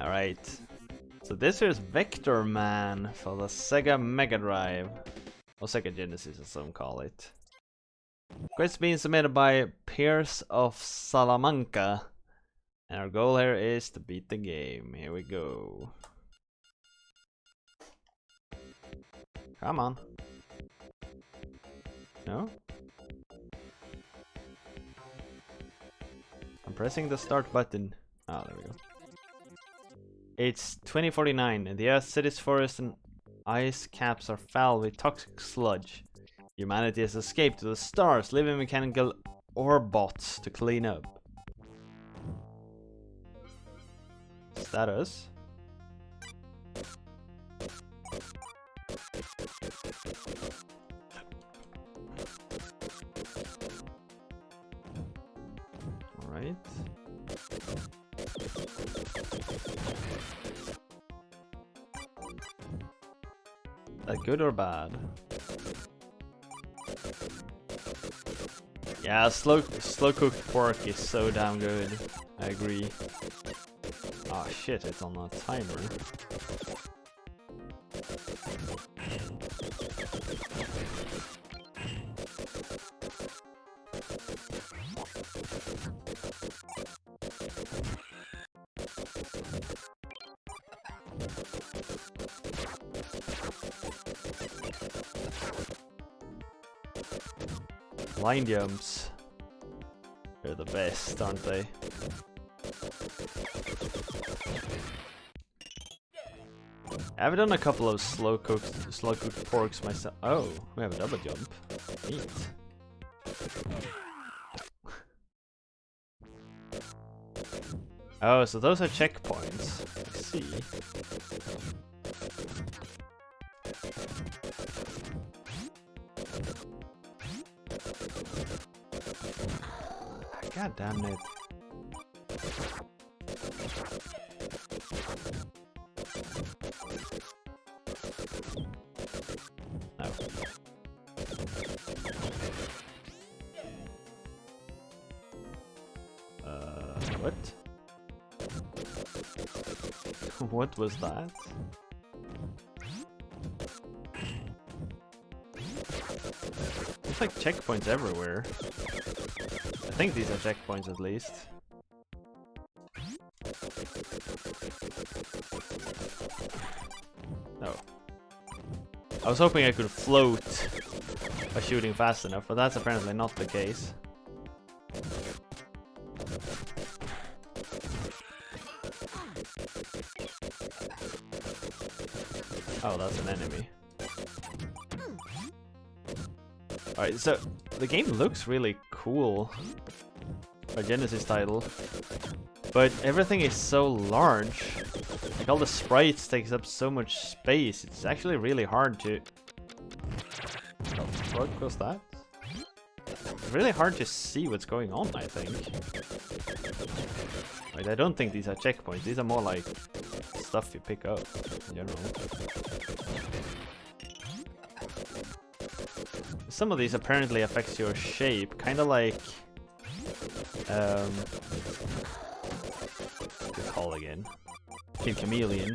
Alright. So this here's Vectorman for the Sega Mega Drive. Or Sega Genesis as some call it. Quest being submitted by Pierce of Salamanca. And our goal here is to beat the game. Here we go. Come on. No? I'm pressing the start button. Ah, there we go. It's 2049 and the Earth's cities, forests and ice caps are foul with toxic sludge. Humanity has escaped to the stars, leaving mechanical orbots to clean up. Status. Alright. That good or bad? Yeah, slow cooked pork is so damn good. I agree. Oh shit, it's on a timer. Line jumps. They're the best, aren't they? I've done a couple of slow cooked porks myself. Oh, we have a double jump. Neat. Oh, so those are checkpoints. I see. God damn it. No. What? What was that? There's like checkpoints everywhere. I think these are checkpoints at least. Oh. I was hoping I could float by shooting fast enough, but that's apparently not the case. Oh, that's an enemy. Alright, so the game looks really cool. A Genesis title. But everything is so large. Like all the sprites takes up so much space. It's actually really hard to... Oh, what was that? It's really hard to see what's going on, I think. Like, I don't think these are checkpoints. These are more like stuff you pick up in general. Some of these apparently affects your shape, kind of like what's it called again? Chameleon.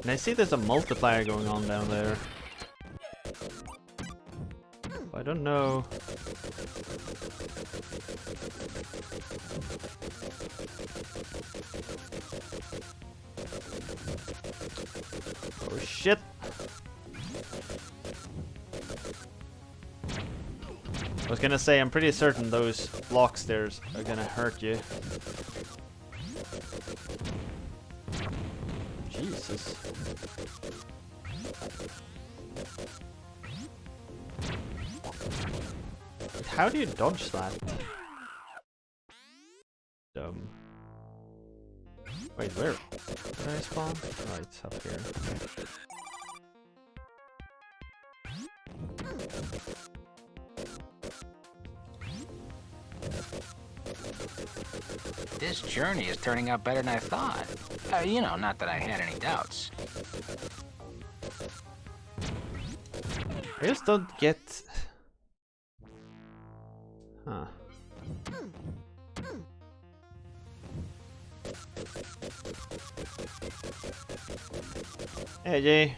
And I see there's a multiplier going on down there. I don't know. Oh shit! I was gonna say, I'm pretty certain those blocks there are gonna hurt you. Jesus. How do you dodge that? Dumb. Wait, where? Did I spawn? Oh, it's up here. This journey is turning out better than I thought. You know, not that I had any doubts. I just don't get... Huh. Hey, Jay.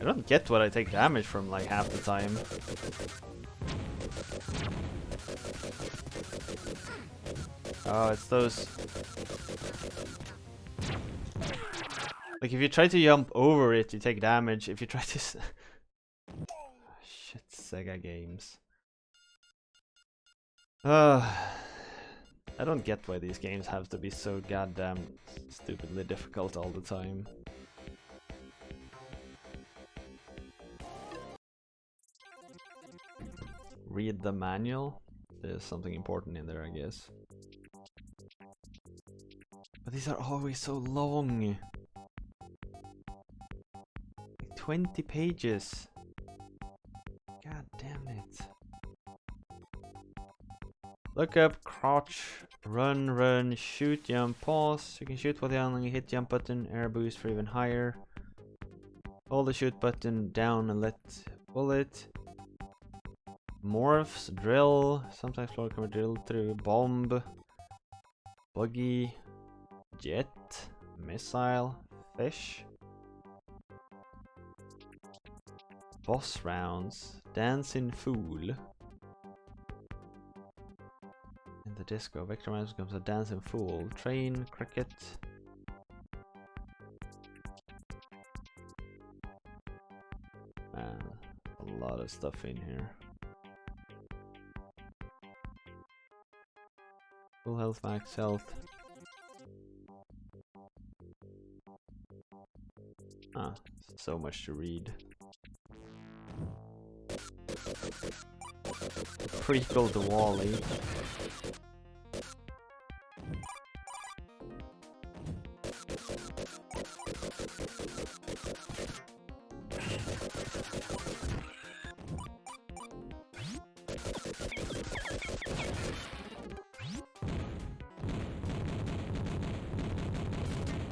I don't get what I take damage from like half the time. Oh, it's those... Like if you try to jump over it, you take damage. If you try to... Shit, Sega games. I don't get why these games have to be so goddamn stupidly difficult all the time. Read the manual. There's something important in there, I guess. But these are always so long. Like 20 pages. God damn it. Look up, crouch, run, shoot, jump, pause. You can shoot while the only hit jump button, air boost for even higher. Hold the shoot button down and let bullet. Morphs, drill, sometimes floor can be drilled through, bomb, buggy, jet, missile, fish. Boss rounds, dancing fool. In the disco, Vectorman becomes a dancing fool. Train, cricket. Man, a lot of stuff in here. Full health, max health. Ah, so much to read. Prequel to Wall-E.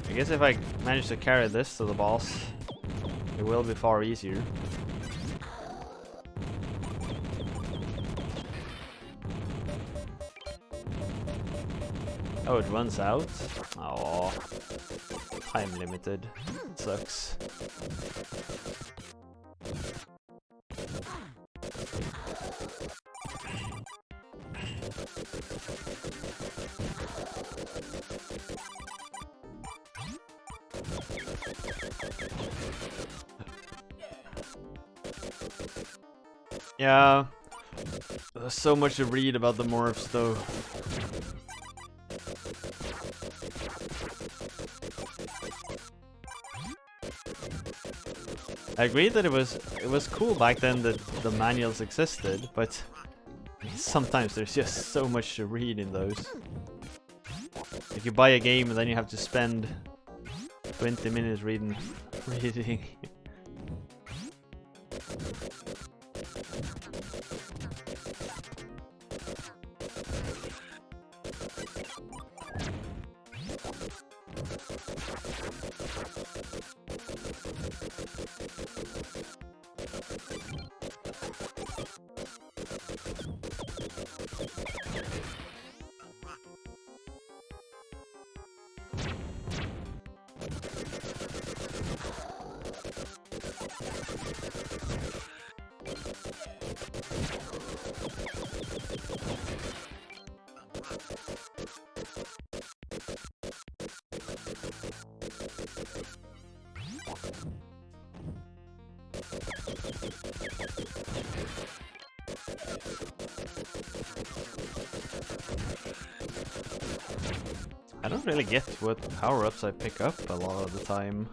I guess if I manage to carry this to the boss, it will be far easier. Oh, it runs out? Oh, time limited. Sucks. Yeah, there's so much to read about the morphs though. I agree that it was cool back then that the manuals existed, but sometimes there's just so much to read in those. Like you buy a game and then you have to spend 20 minutes reading. I don't really get what power-ups I pick up a lot of the time.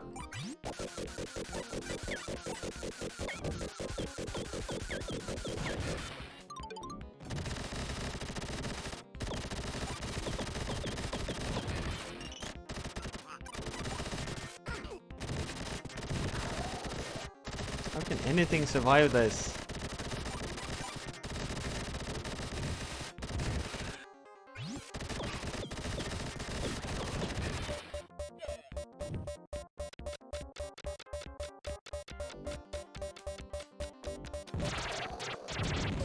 How can anything survive this?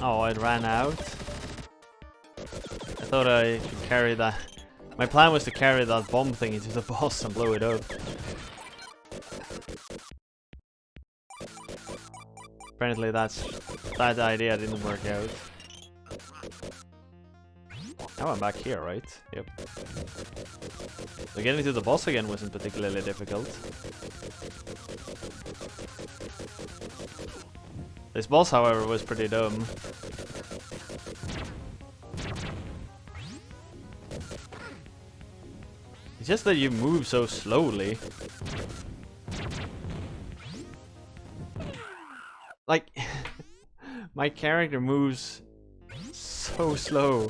Oh, it ran out. I thought I could carry that. My plan was to carry that bomb thing into the boss and blow it up. Apparently that idea didn't work out. Now I'm back here, right? Yep. So getting to the boss again wasn't particularly difficult. This boss, however, was pretty dumb. It's just that you move so slowly. Like, my character moves so slow.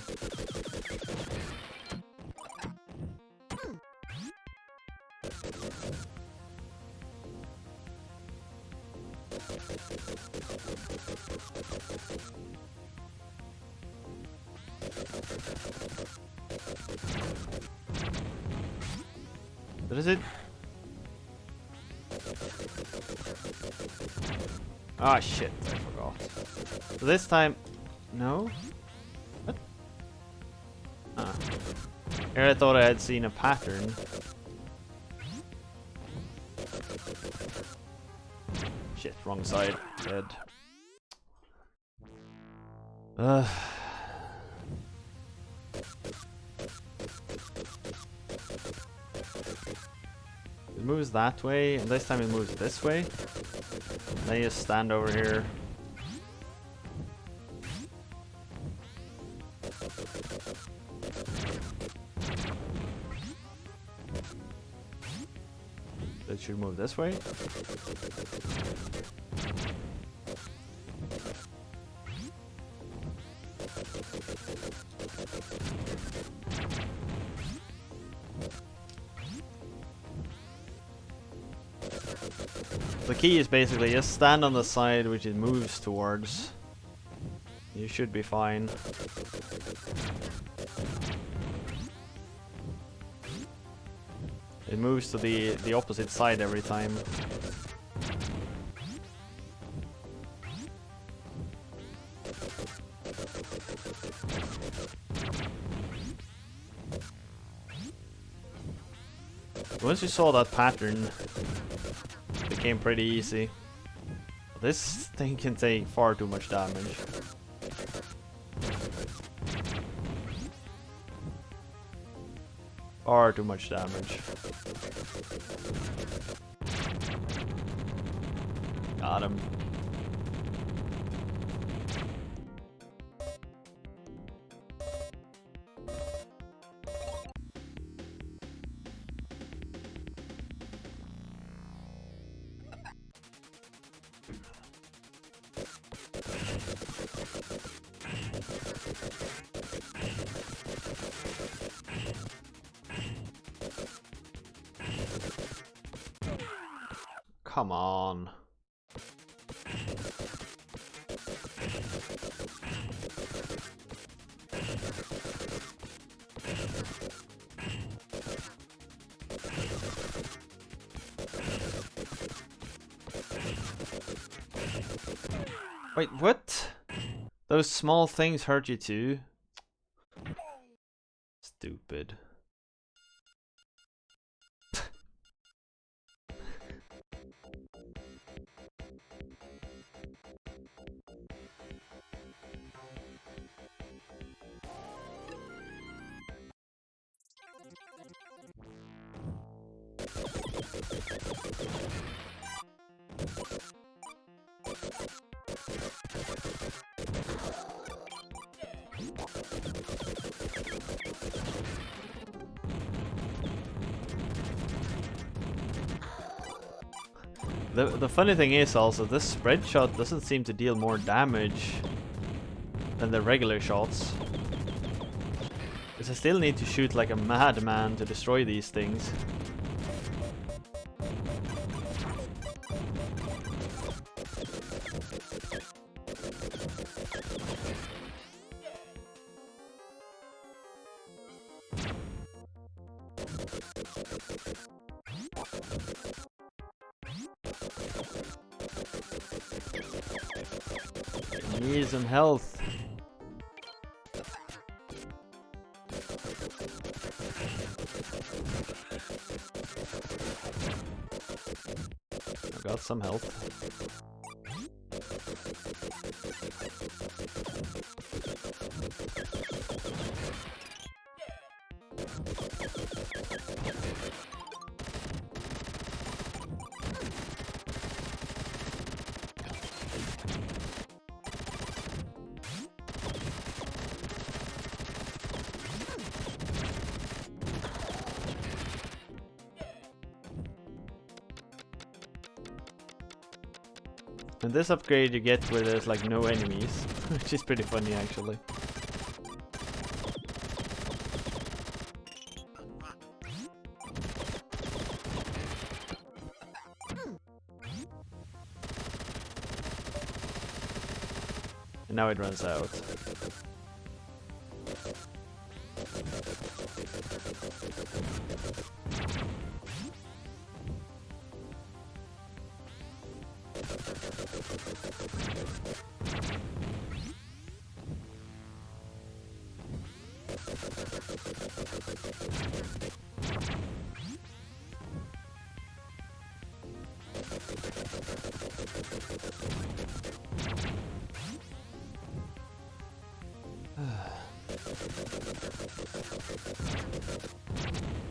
What is it? Ah, shit, I forgot. So this time... No? What? Ah. Here I thought I had seen a pattern. Shit, wrong side. Dead. Ugh. It moves that way, and this time it moves this way. Then you just stand over here. It should move this way. The key is basically just stand on the side which it moves towards. You should be fine. It moves to the opposite side every time. Once you saw that pattern, it became pretty easy. This thing can take far too much damage. Far too much damage. Got him. Come on. Wait, what? Those small things hurt you too? Stupid. The funny thing is also, this spread shot doesn't seem to deal more damage than the regular shots. Because I still need to shoot like a madman to destroy these things. Need some health. I got some health. And this upgrade you get where there's like no enemies, which is pretty funny actually. And now it runs out.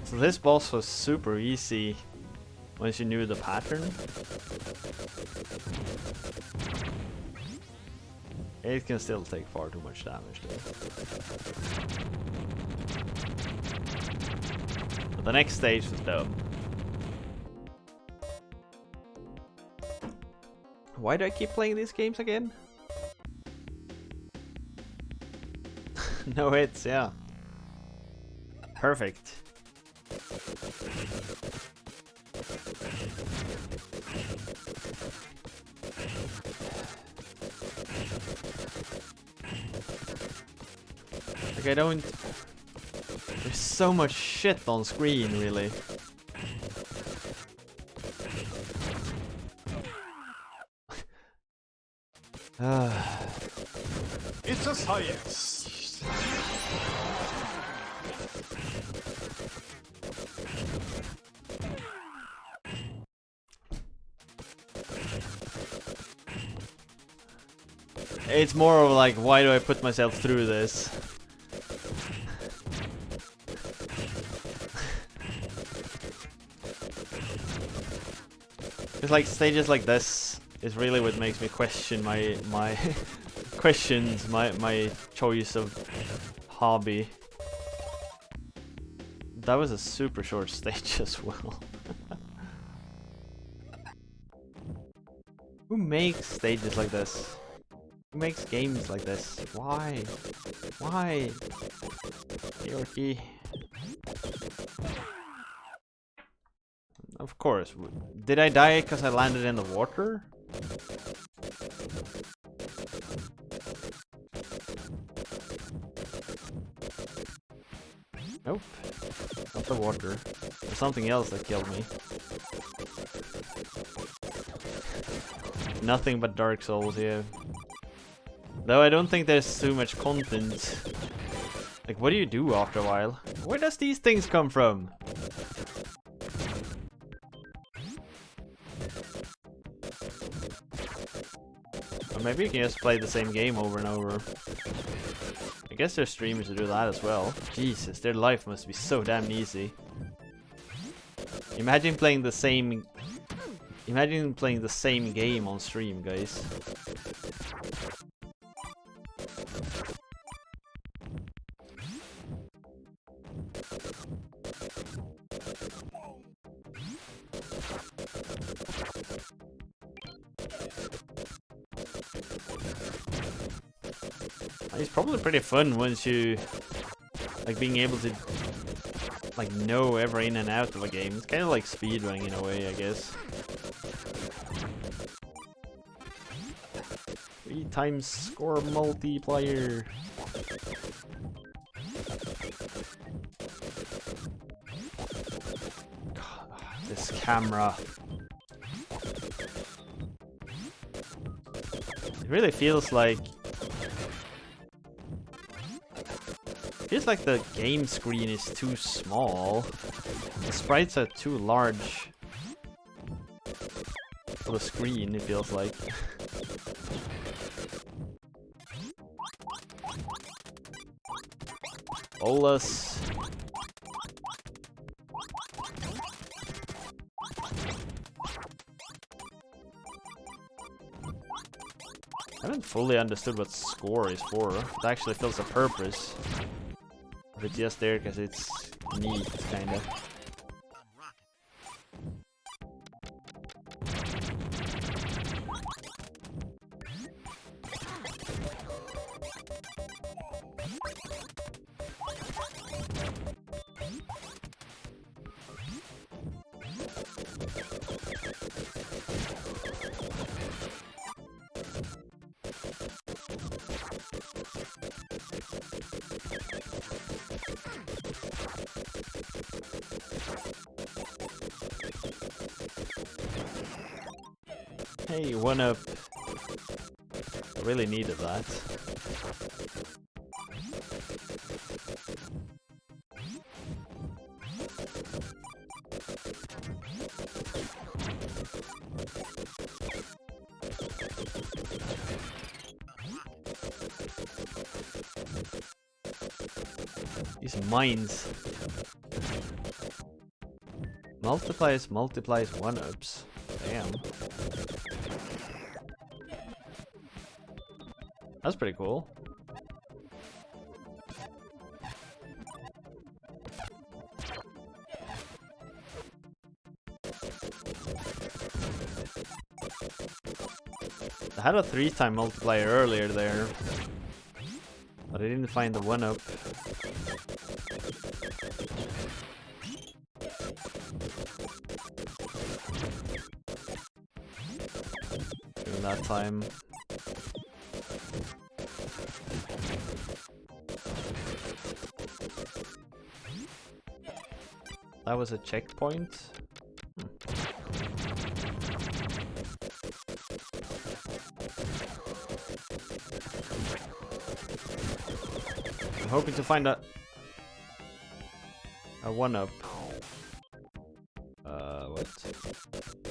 So this boss was super easy once you knew the pattern. It can still take far too much damage though. But the next stage was dumb. Why do I keep playing these games again? No hits, yeah. Perfect. Like I don't... There's so much shit on screen, really. It's a science. It's more of like, why do I put myself through this? It's like stages like this is really what makes me question my my choice of hobby. That was a super short stage as well. Who makes stages like this? Who makes games like this? Why? Why? Yorkie. Of course. Did I die because I landed in the water? Nope. Not the water. There's something else that killed me. Nothing but Dark Souls here. Though I don't think there's too much content. Like, what do you do after a while? Where does these things come from? Or maybe you can just play the same game over and over. I guess there's streamers who do that as well. Jesus, their life must be so damn easy. Imagine playing the same... Imagine playing the same game on stream, guys. It's probably pretty fun once you like being able to like know every in and out of a game. It's kind of like speedrunning in a way, I guess. 3 times score multiplier. This camera. It really feels like the game screen is too small. The sprites are too large for the screen, it feels like. Bolus. I haven't fully understood what score is for. It actually fills a purpose. Or it's just there because it's neat, kinda. Hey, 1-up. I really needed that. These mines. Multiplies 1-ups. Damn. That's pretty cool. I had a 3-time multiplier earlier there, but I didn't find the 1-up. During that time. That was a checkpoint. I'm hoping to find a 1-up.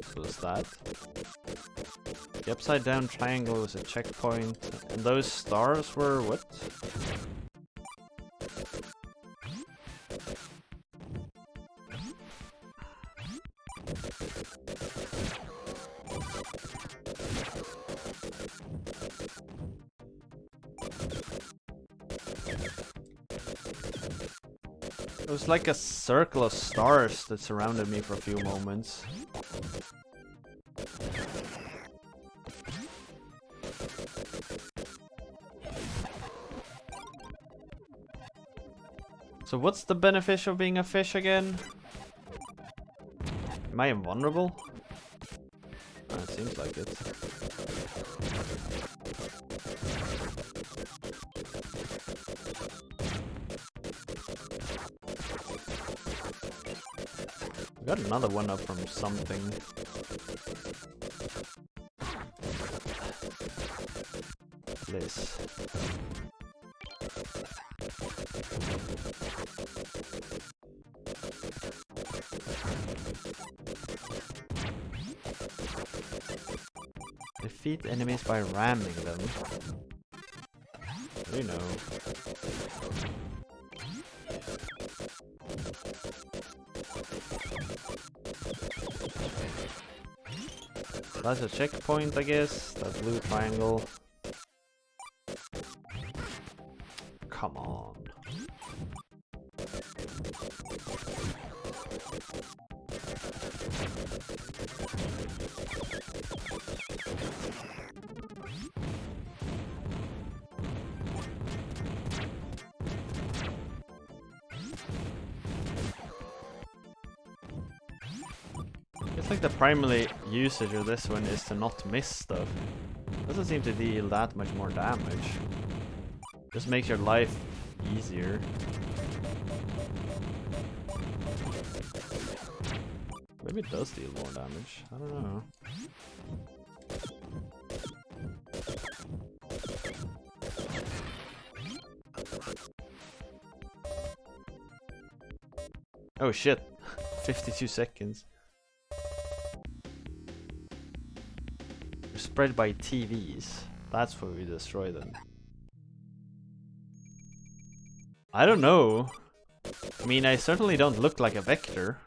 What was that? The upside down triangle was a checkpoint, and those stars were what? It was like a circle of stars that surrounded me for a few moments. So what's the benefit of being a fish again? Am I invulnerable? Oh, it seems like it. We got another 1-up from something. This. Defeat enemies by ramming them. We know. That's a checkpoint, I guess. That blue triangle. Come on. It's like the primary usage of this one is to not miss stuff. Doesn't seem to deal that much more damage. Just makes your life easier. Maybe it does deal more damage. I don't know. Oh shit. 52 seconds. They're spread by TVs. That's where we destroy them. I don't know. I mean, I certainly don't look like a vector.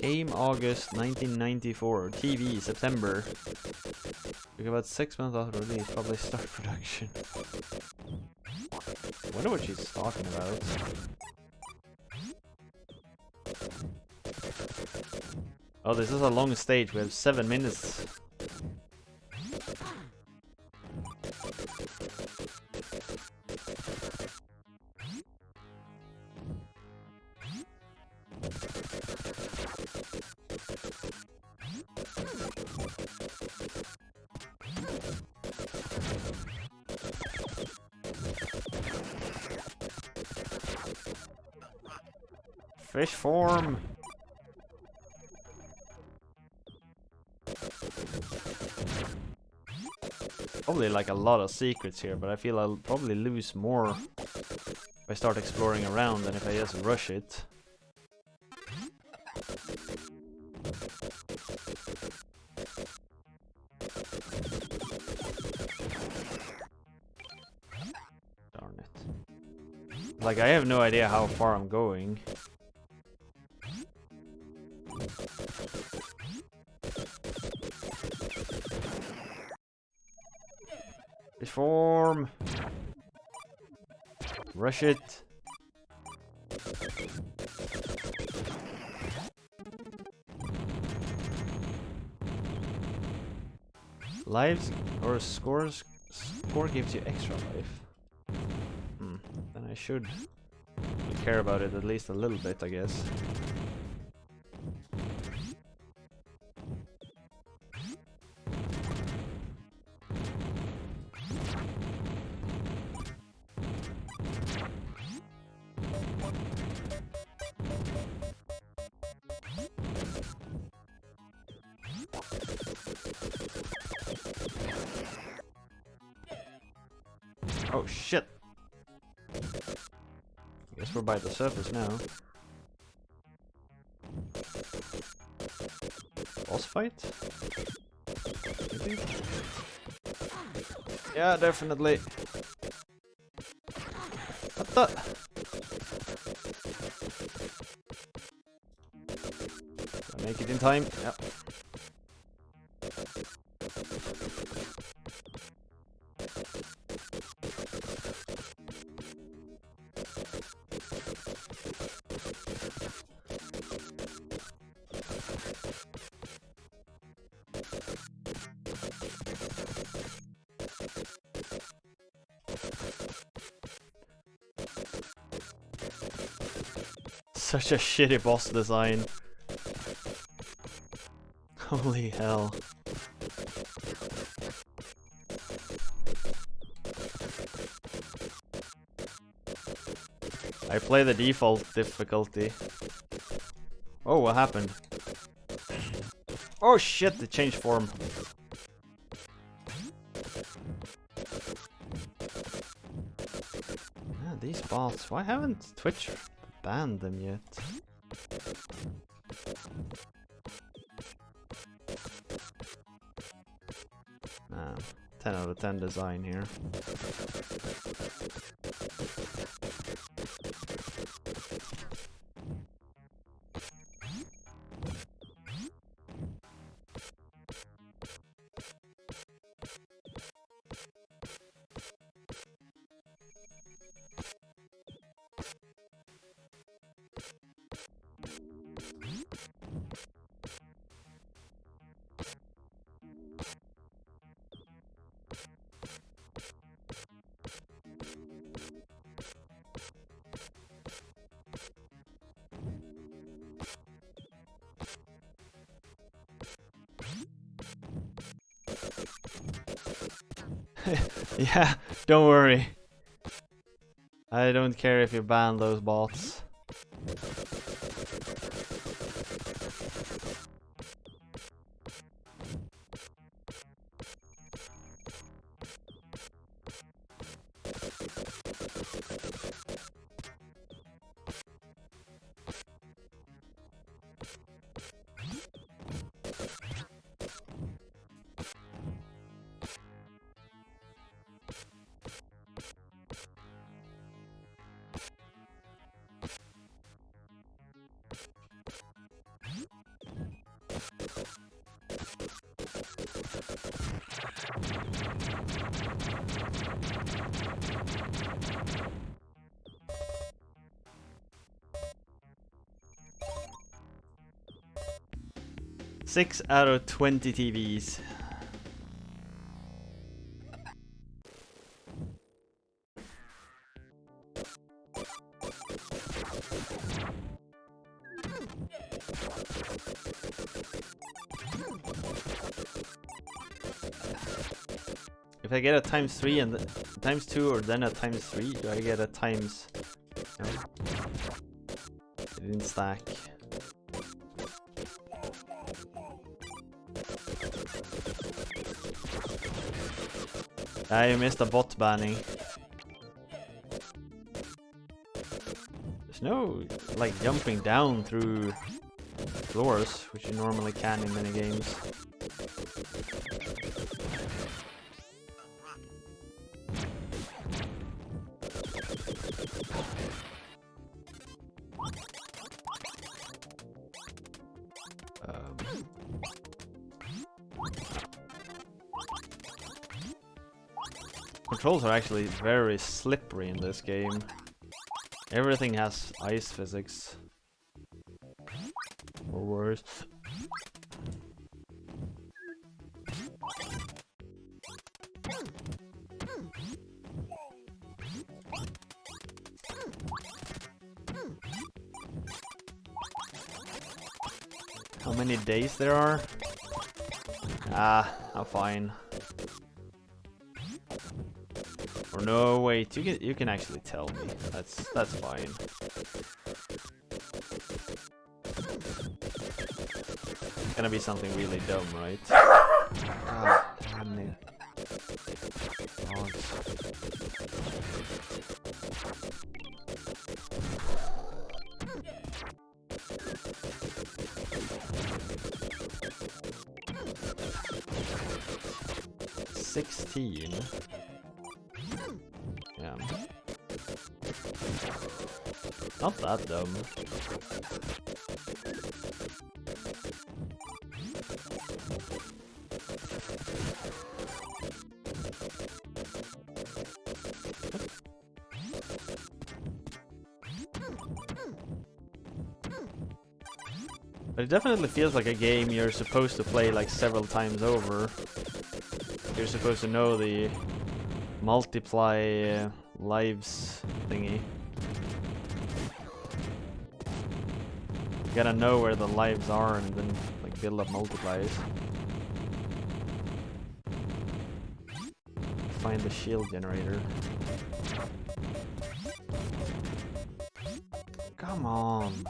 Game August 1994. TV September. Took about 6 months after release. Probably start production. I wonder what she's talking about. Oh, this is a long stage. We have 7 minutes. Fish form. Probably like a lot of secrets here, but I feel I'll probably lose more if I start exploring around than if I just rush it. Darn it. Like, I have no idea how far I'm going. Reform. Rush it. Lives or scores. Score gives you extra life. Then I should care about it at least a little bit, I guess. Oh shit! Guess we're by the surface now. Boss fight? Maybe? Yeah, definitely. What the? Did I make it in time? Yep. Such a shitty boss design. Holy hell. I play the default difficulty. Oh, what happened? Oh shit, it changed form. Ah, these bots. Why haven't Twitch banned them yet? Ah, 10 out of 10 design here. Yeah, don't worry. I don't care if you ban those bots. Six out of 20 TVs. If I get a times 3 and times 2 or then a times 3, do I get a times... No. It didn't stack. I missed a bot banning. There's no like jumping down through floors, which you normally can in many games. Controls are actually very slippery in this game. Everything has ice physics. Or worse. How many days there are? Ah, I'm fine. Or no, wait, you can actually tell me. That's fine. It's gonna be something really dumb, right? Ah, damn it. Dogs. $16. Yeah. Not that dumb. But it definitely feels like a game you're supposed to play like several times over. You're supposed to know the multiply lives thingy. You gotta know where the lives are and then like build up multipliers. Find the shield generator. Come on.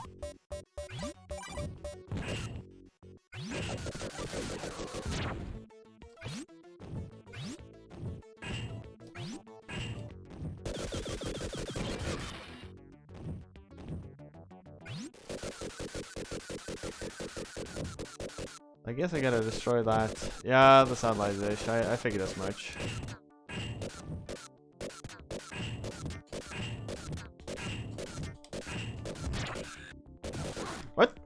I guess I gotta destroy that. Yeah, the satellite dish. I figured as much. What?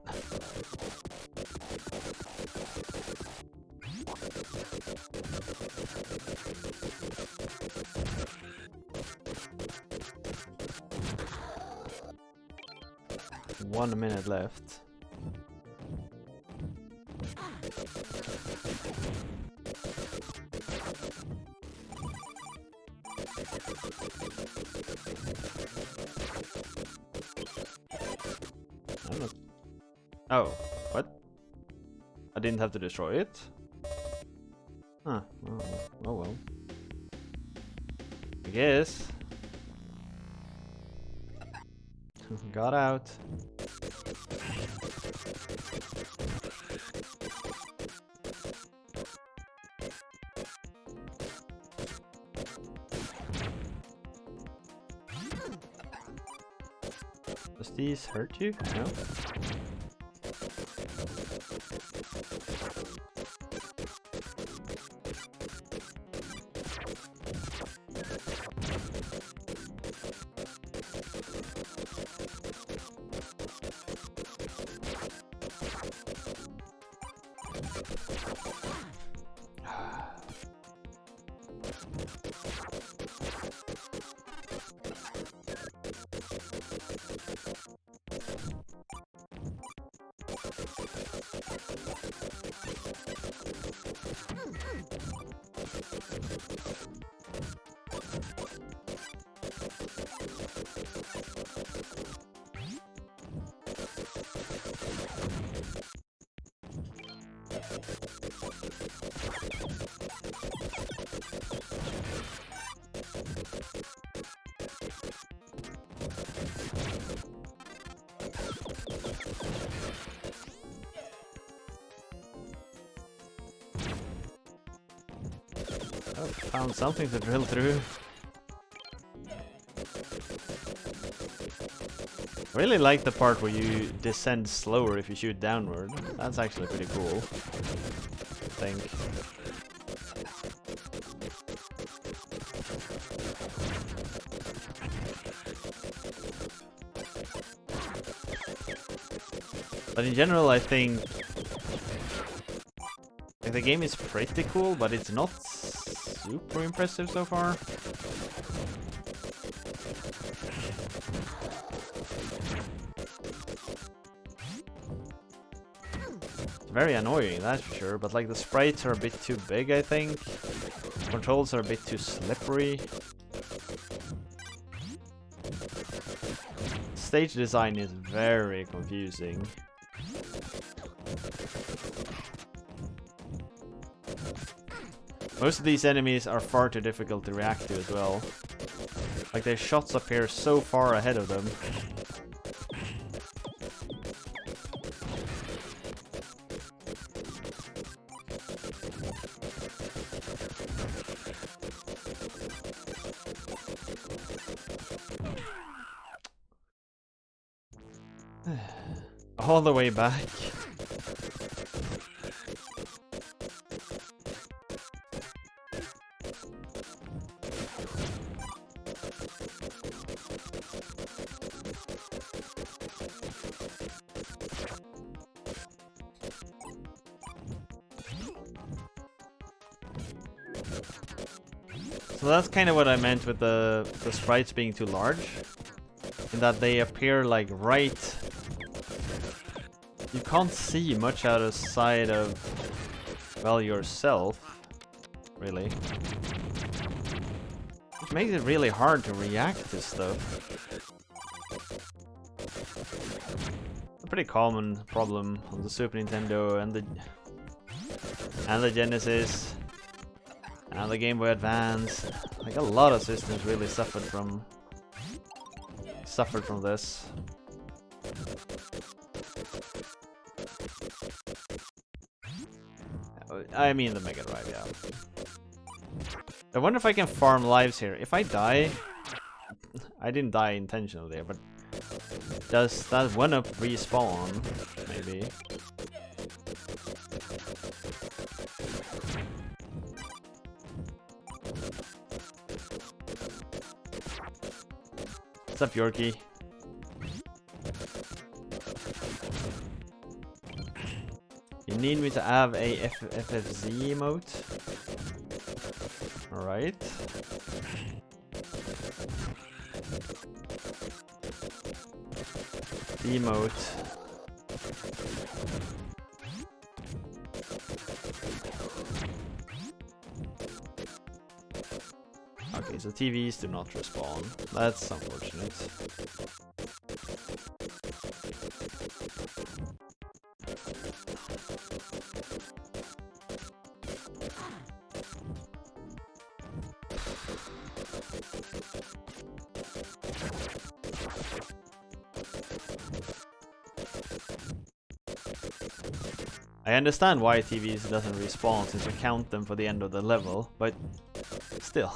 One minute left. Oh, what? I didn't have to destroy it? Huh, oh well. I guess. Got out. Does these hurt you? No. Oh, found something to drill through. I really like the part where you descend slower if you shoot downward. That's actually pretty cool, I think. But in general, I think like, the game is pretty cool, but it's not super impressive so far. It's very annoying, that's for sure, but like the sprites are a bit too big, I think. Controls are a bit too slippery. Stage design is very confusing. Most of these enemies are far too difficult to react to as well. Like their shots appear so far ahead of them. All the way back. So that's kind of what I meant with the sprites being too large, in that they appear like right. You can't see much out of sight of, well, yourself, really. Which makes it really hard to react to stuff. A pretty common problem on the Super Nintendo and the Genesis and the Game Boy Advance. Like a lot of systems really suffered from this. I mean the Mega Drive, yeah. I wonder if I can farm lives here. If I die, I didn't die intentionally, but does that 1-up respawn? Maybe. What's up, Yorkie? You need me to have a FFZ emote? Alright. Emote. Okay, so TVs do not respawn. That's unfortunate. I understand why TVs doesn't respawn since you count them for the end of the level, but still.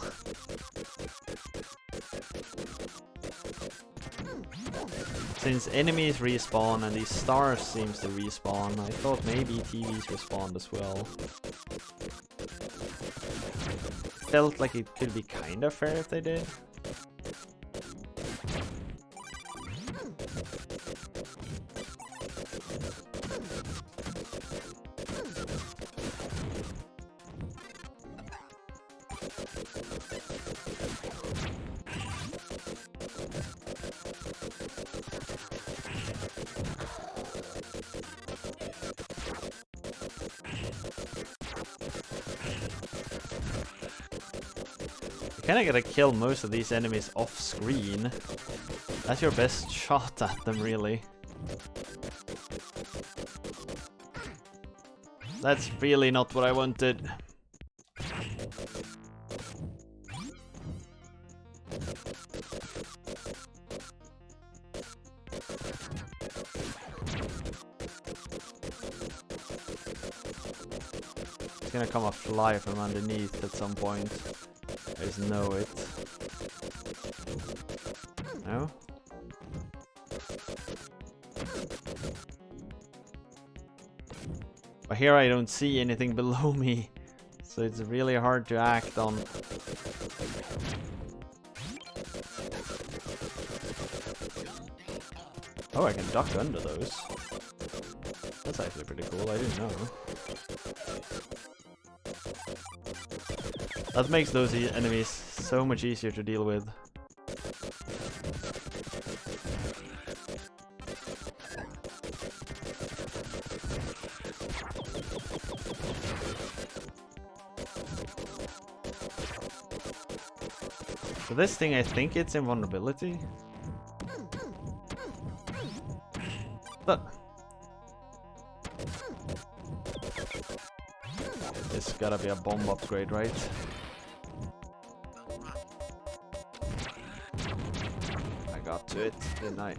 Since enemies respawn and these stars seems to respawn, I thought maybe TVs respawned as well. Felt like it could be kinda fair if they did. You kinda gotta kill most of these enemies off screen. That's your best shot at them, really. That's really not what I wanted. It's gonna come a fly from underneath at some point. I just know it. No? But here I don't see anything below me, so it's really hard to act on. Oh, I can duck under those. That's actually pretty cool, I didn't know. That makes those enemies so much easier to deal with. So this thing, I think it's invulnerability. This gotta be a bomb upgrade, right? I got to it, didn't I?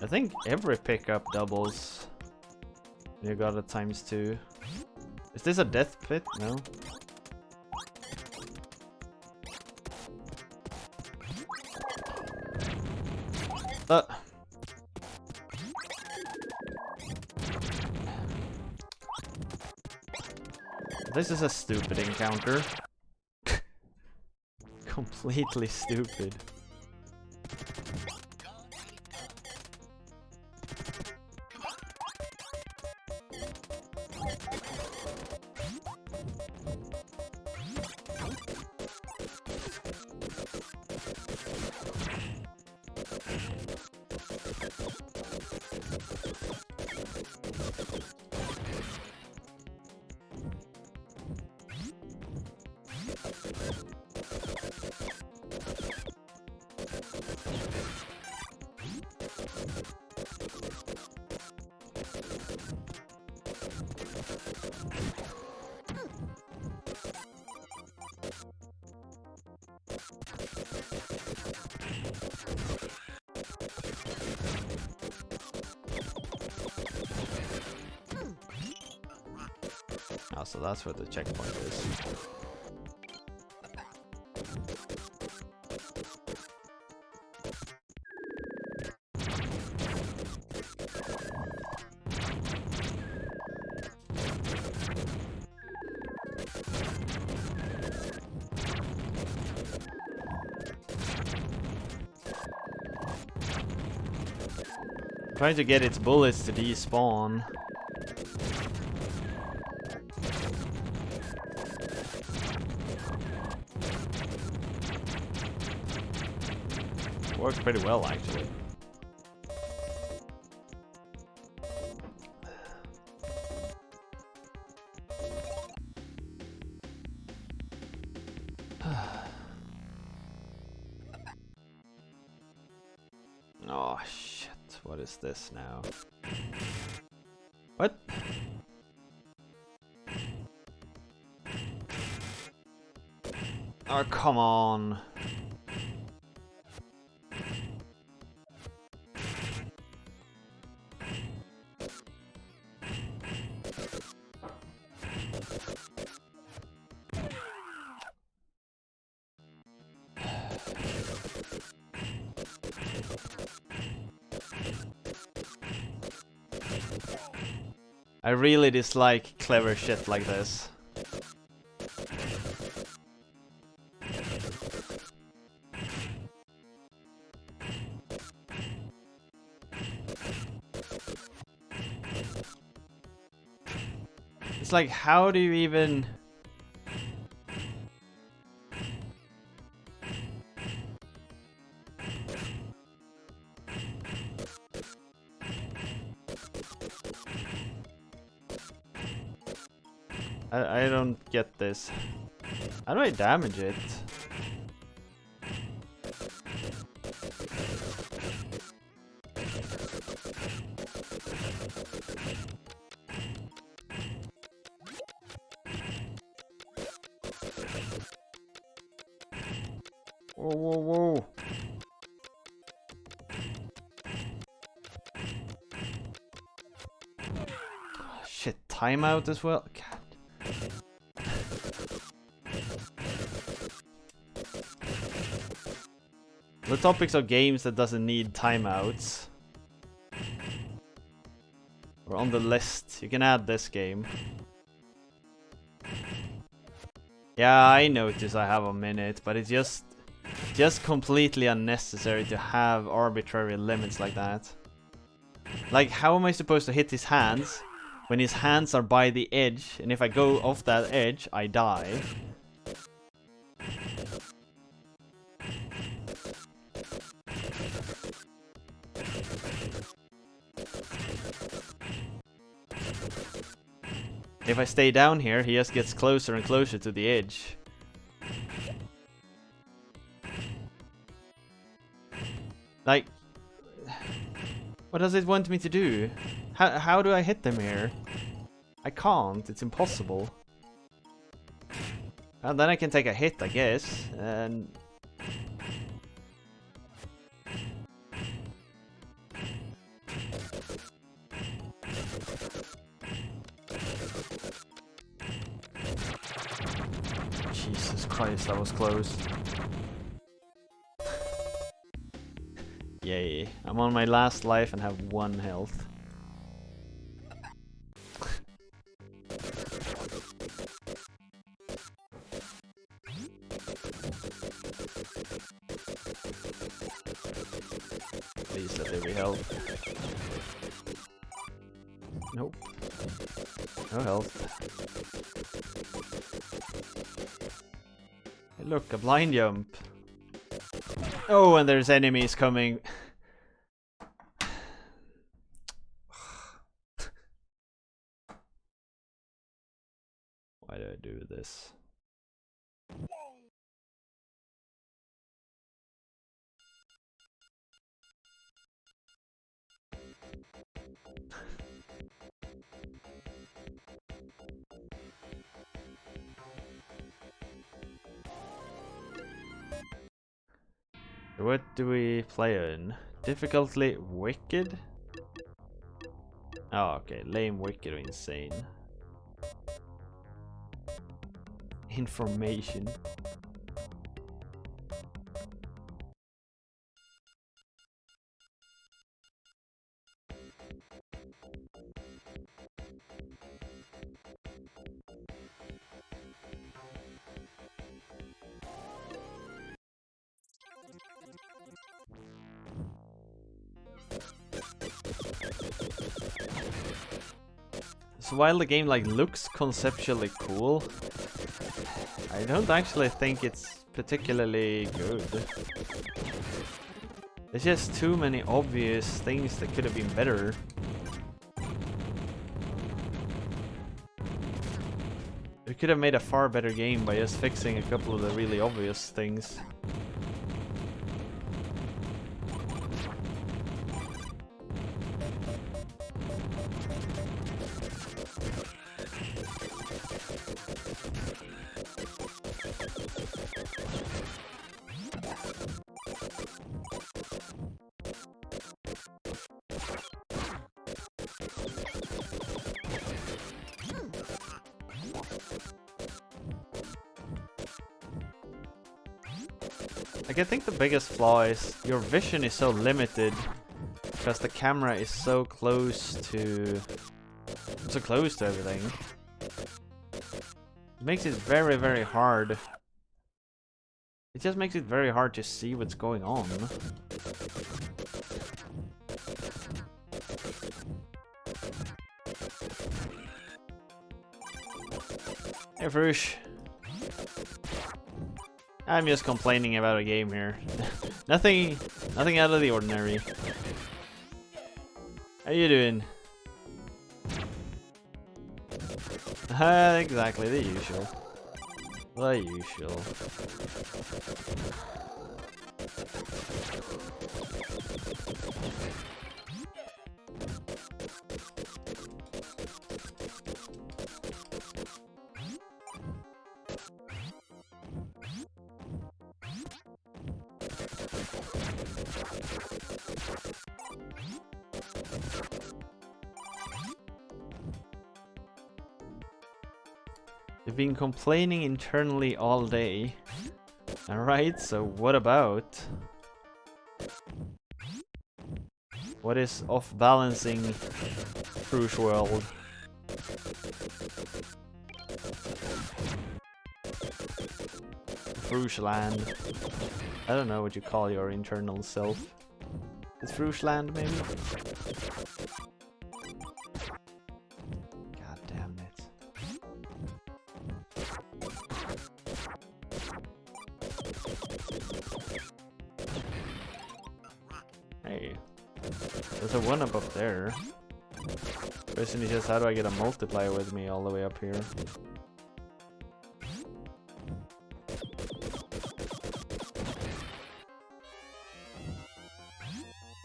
I think every pickup doubles. You got it ×2. Is this a death pit? No. This is a stupid encounter. Completely stupid. Oh, so that's where the checkpoint is. Trying to get its bullets to despawn. Worked pretty well, actually. Oh shit, what is this now? What? Oh, come on. I really dislike clever shit like this. It's like, how do you even... I don't get this. How do I damage it? Whoa, whoa, whoa. Shit, timeout as well? God. The topics of games that doesn't need timeouts. Or on the list. You can add this game. Yeah, I notice I have a minute, but it's just completely unnecessary to have arbitrary limits like that. Like, how am I supposed to hit his hands when his hands are by the edge, and if I go off that edge, I die? If I stay down here, he just gets closer and closer to the edge. Like, what does it want me to do? How do I hit them here? I can't, it's impossible. And then I can take a hit, I guess, and... Jesus Christ, that was close. Yay, I'm on my last life and have 1 health. Please let there be health. Nope. No health. Hey, look, a blind jump. Oh, and there's enemies coming. Why do I do this? What do we play in? Difficultly wicked? Oh, okay. Lame, wicked, or insane. Information. So while the game like looks conceptually cool, I don't actually think it's particularly good. There's just too many obvious things that could have been better. We could have made a far better game by just fixing a couple of the really obvious things. Like, I think the biggest flaw is your vision is so limited because the camera is so close to everything. It makes it very, very hard. It just makes it very hard to see what's going on. Hey, Frush. I'm just complaining about a game here. nothing out of the ordinary. How you doing? Exactly, the usual. The usual. You've been complaining internally all day. Alright, so what about? What is off-balancing Frush World? Frush Land. I don't know what you call your internal self. Is Frush Land maybe? God damn it. Hey, there's a 1-up up there. Question is just how do I get a multiplier with me all the way up here?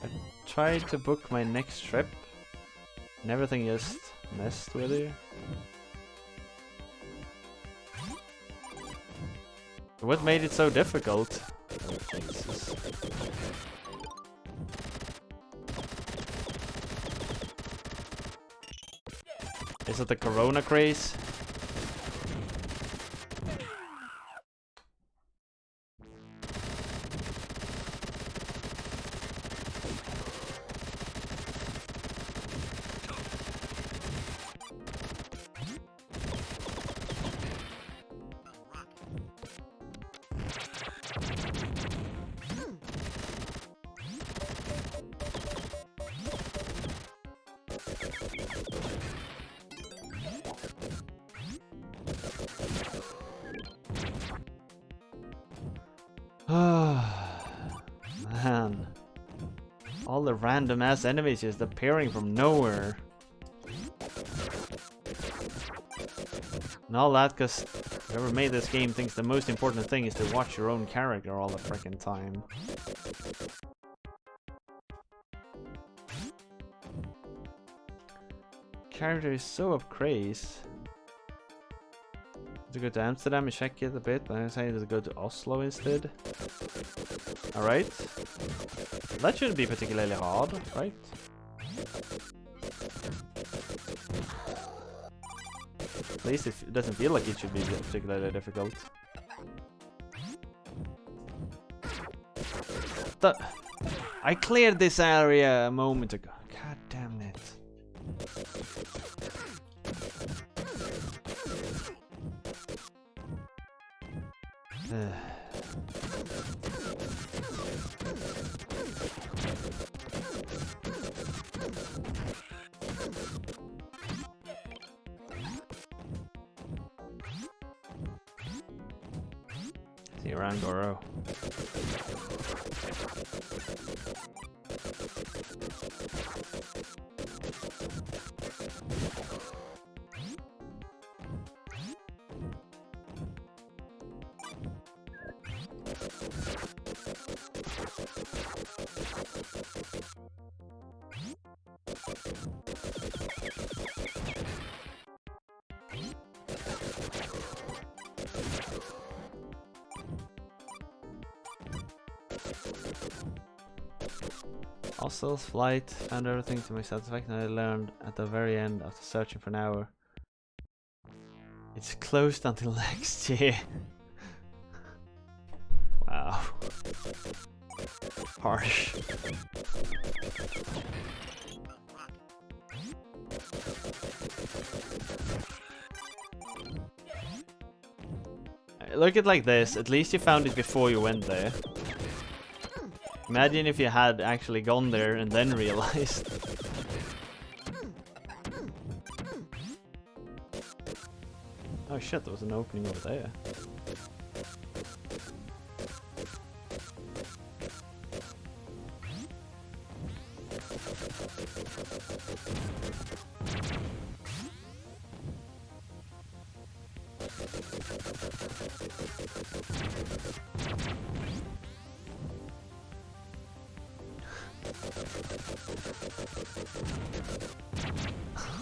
I tried to book my next trip and everything just messed with it. What made it so difficult? Oh, Jesus. Is it the Corona craze? Man. All the random ass enemies just appearing from nowhere. And all that because whoever made this game thinks the most important thing is to watch your own character all the frickin' time. Character is so upcraze. To go to Amsterdam and check it a bit, but I'm saying to go to Oslo instead. Alright. That shouldn't be particularly hard, right? At least it doesn't feel like it should be particularly difficult. I cleared this area a moment ago. God damn it. See you around, Goro. Also, flight, found everything to my satisfaction. I learned at the very end after searching for an hour. It's closed until next year. Wow. Harsh. Look at it like this, at least you found it before you went there. Imagine if you had actually gone there and then realized. Oh shit, there was an opening over there.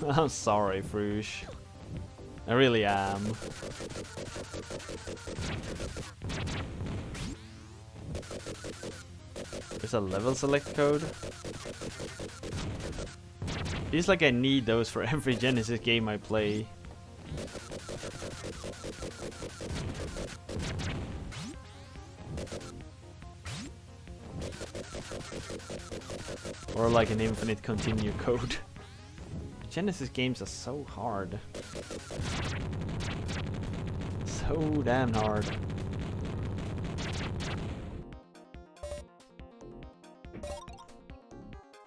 I'm sorry, Fruge. I really am. There's a level select code. Feels like I need those for every Genesis game I play. Or like an infinite continue code. Genesis games are so hard. So damn hard.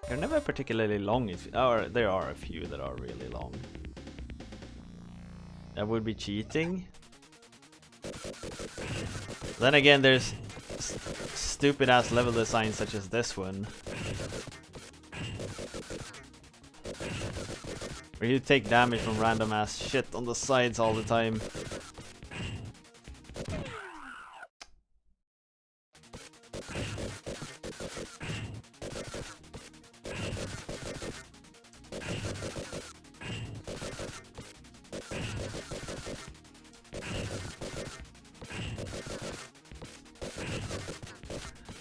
They're never particularly long, or there are a few that are really long. That would be cheating. Then again, there's stupid ass level designs such as this one. Where you take damage from random ass shit on the sides all the time.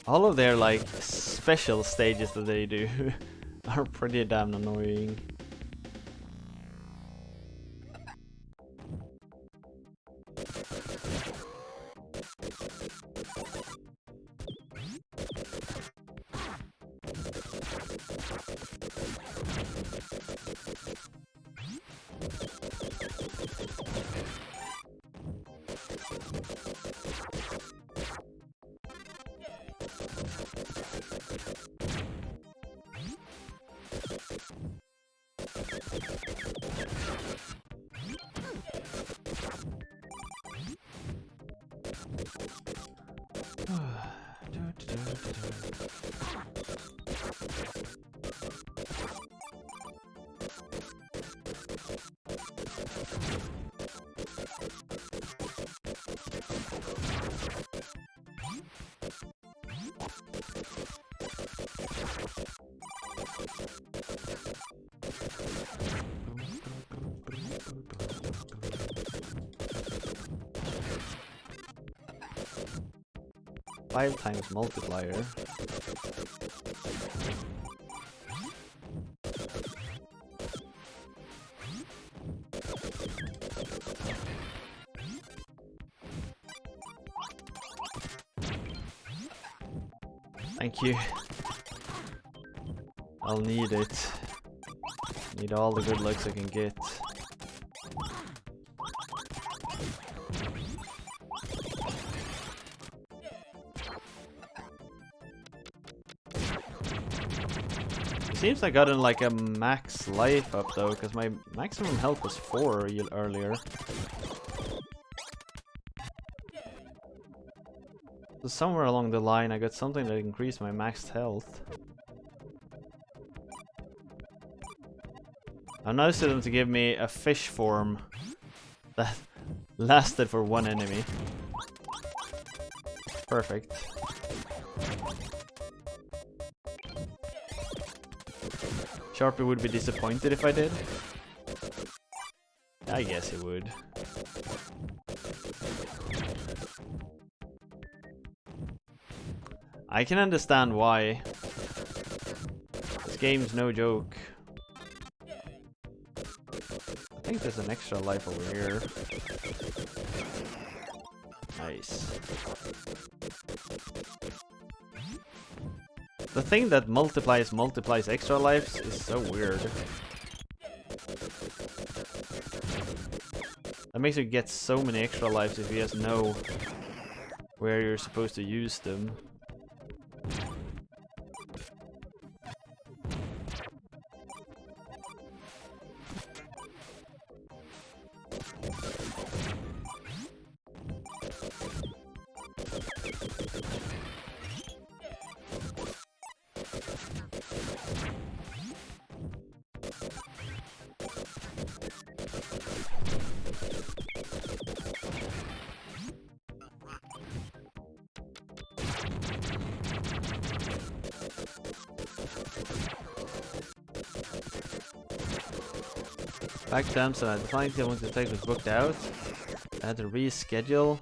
All of their like special stages that they do are pretty damn annoying. Five times multiplier. Thank you. I'll need it. Need all the good looks I can get. Seems I got in like a max life up though, because my maximum health was 4 earlier. So somewhere along the line I got something that increased my maxed health. I noticed them to give me a fish form that lasted for one enemy. Perfect. Sharpie would be disappointed if I did. I guess he would. I can understand why. This game's no joke. I think there's an extra life over here. Nice. The thing that multiplies extra lives is so weird. That makes you get so many extra lives if you just know where you're supposed to use them. Back to Amsterdam, the flight I wanted to take was booked out. I had to reschedule.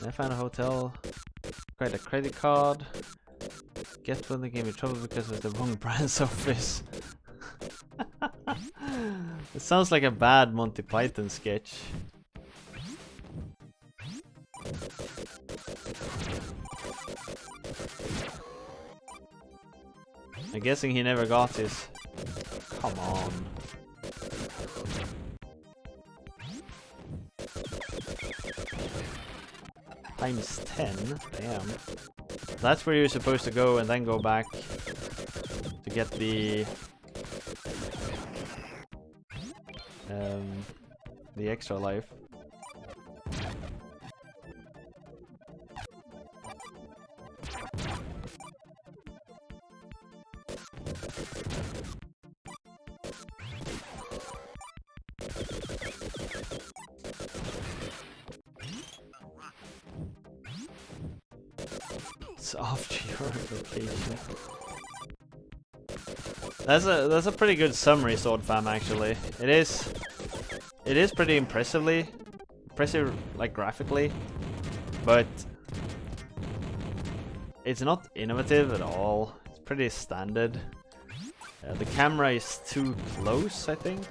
I found a hotel, got a credit card. Get one that gave me trouble because it was the wrong branch office. It sounds like a bad Monty Python sketch. I'm guessing he never got his. Come on. Times 10? Damn. That's where you're supposed to go and then go back to get the extra life. It's after your vacation. That's a pretty good summary, Sword Fam. Actually, it is pretty impressive, like graphically, but it's not innovative at all. It's pretty standard. The camera is too close, I think,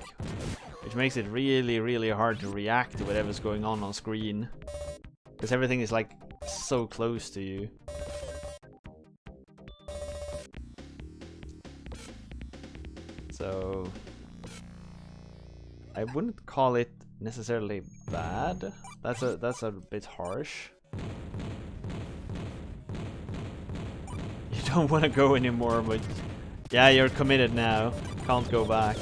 which makes it really hard to react to whatever's going on screen, because everything is like so close to you. So I wouldn't call it necessarily bad. That's a bit harsh. You don't want to go anymore, but yeah, you're committed now. Can't go back.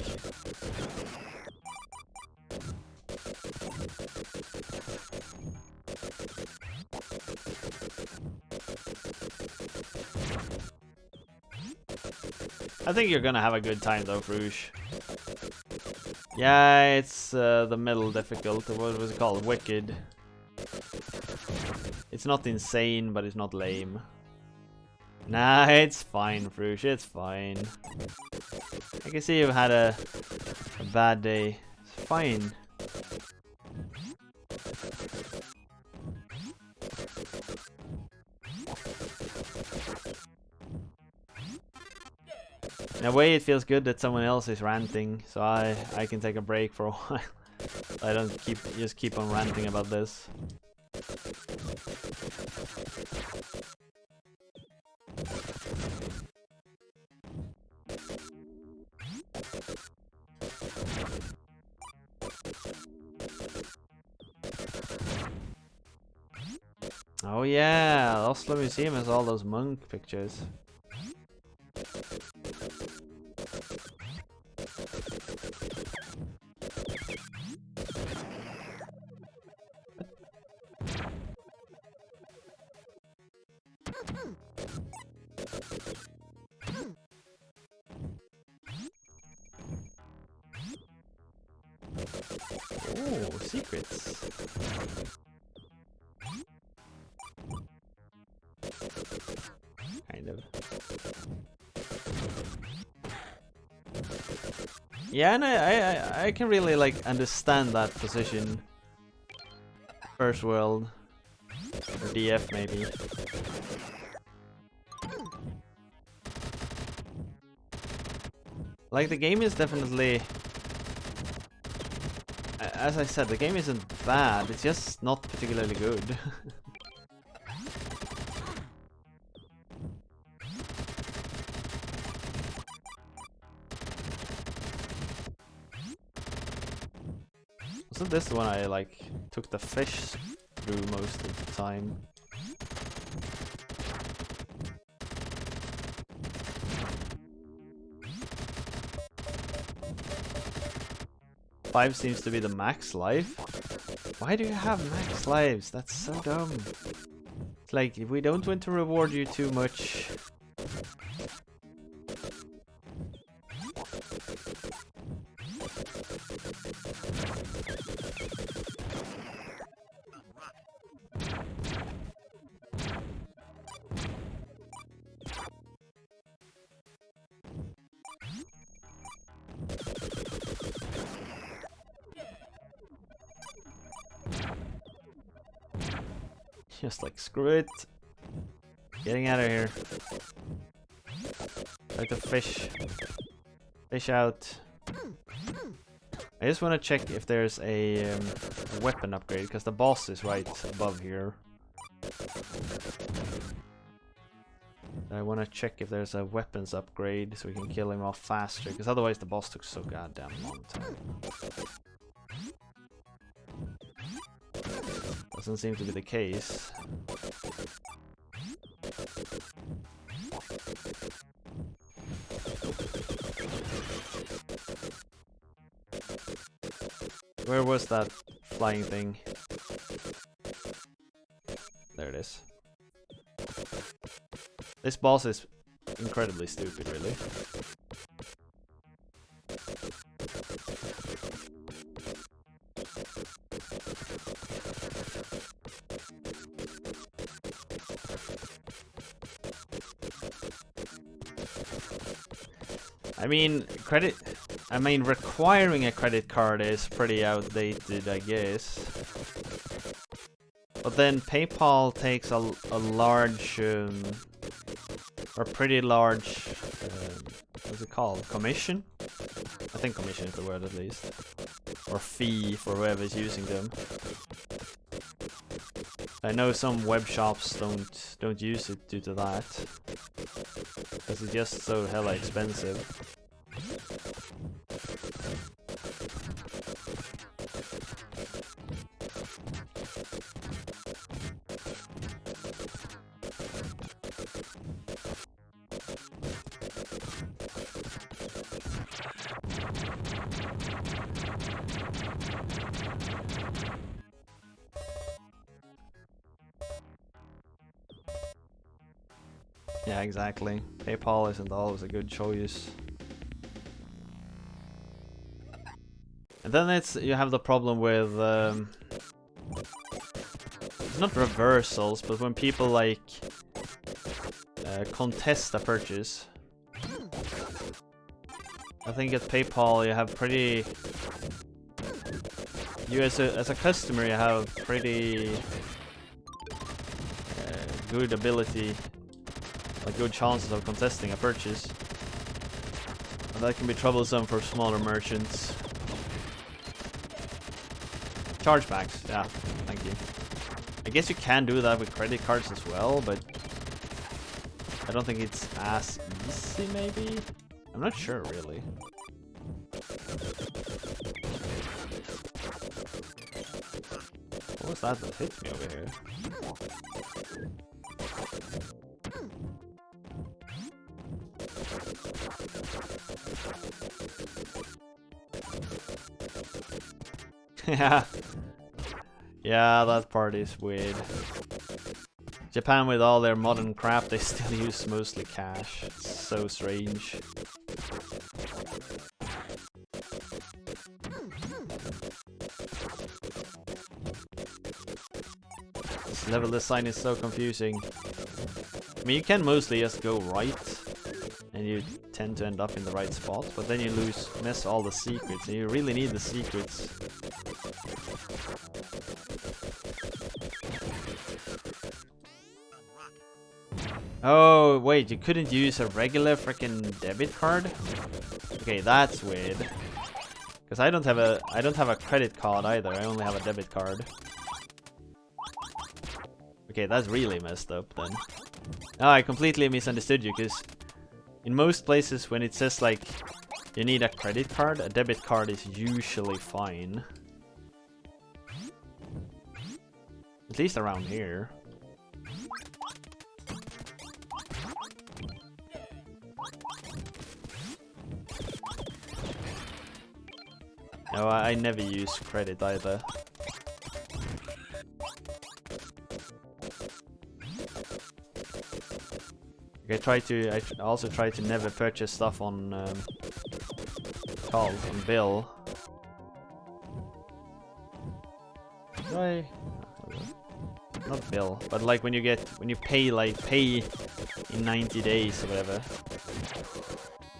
I think you're gonna have a good time though, Frush. Yeah, it's the middle difficult. What was it called? Wicked. It's not insane, but it's not lame. Nah, it's fine, Frush. It's fine. I can see you've had a bad day. It's fine. In a way, it feels good that someone else is ranting, so I can take a break for a while. I don't just keep on ranting about this. Oh yeah, Oslo Museum has all those monk pictures. Oh, secrets. Kind of. Yeah, and I can really like understand that position. First world. Or DF maybe. Like the game is definitely as I said, the game isn't bad, it's just not particularly good. Wasn't this the one I like took the fish through most of the time? Five seems to be the max life. Why do you have max lives? That's so dumb. It's like, we don't want to reward you too much. Just like, screw it. Getting out of here. Like the fish. Fish out. I just want to check if there's a weapon upgrade, because the boss is right above here. I want to check if there's a weapons upgrade so we can kill him off faster, because otherwise the boss took so goddamn long time. Doesn't seem to be the case. Where was that flying thing? There it is. This boss is incredibly stupid, really. I mean, requiring a credit card is pretty outdated, I guess. But then PayPal takes a large, or pretty large, what's it called? Commission? I think commission is the word, at least. Or fee for whoever's using them. I know some web shops don't use it due to that, because it's just so hella expensive. Yeah, exactly. PayPal isn't always a good choice. And then you have the problem with it's not reversals, but when people like contest a purchase. I think at PayPal you have pretty, as a customer you have pretty good ability, like good chances of contesting a purchase, and that can be troublesome for smaller merchants. Chargebacks, yeah, thank you. I guess you can do that with credit cards as well, but I don't think it's as easy, maybe? I'm not sure, really. What was that hit me over here? Yeah. Yeah, that part is weird. Japan, with all their modern crap, they still use mostly cash. It's so strange. This level design is so confusing. I mean, you can mostly just go right, and you tend to end up in the right spot, but then you miss all the secrets, and you really need the secrets. Oh, wait, you couldn't use a regular freaking debit card? Okay, that's weird. Because I don't have a credit card either. I only have a debit card. Okay, that's really messed up then. Oh, I completely misunderstood you, because in most places when it says like you need a credit card, a debit card is usually fine. At least around here. No, I never use credit either. I also try to never purchase stuff on on bill. Not bill, but like when you pay in 90 days or whatever.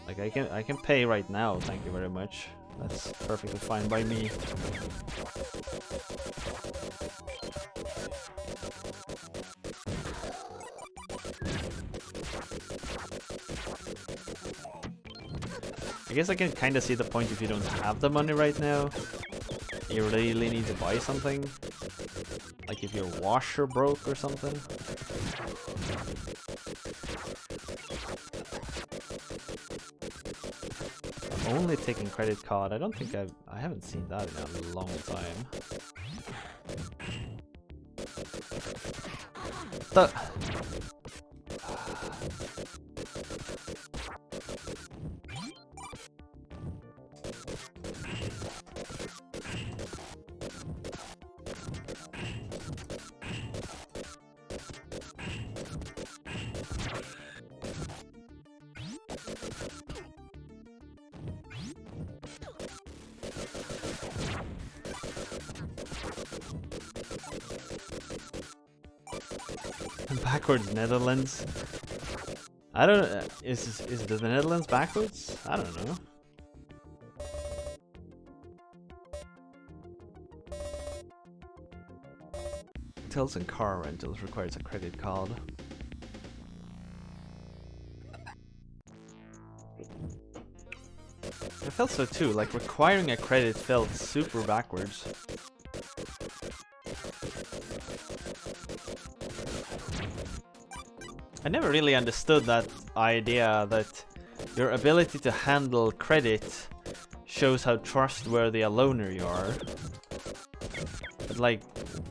Like I can pay right now, thank you very much. That's perfectly fine by me. I guess I can kind of see the point if you don't have the money right now. You really need to buy something. Like if your washer broke or something. Only taking credit card. I don't think I haven't seen that in a long time. Backwards Netherlands. I don't. Is the Netherlands backwards? I don't know. Hotels and car rentals requires a credit card. I felt so too. Like requiring a credit felt super backwards. I never really understood that idea that your ability to handle credit shows how trustworthy a loaner you are. But like,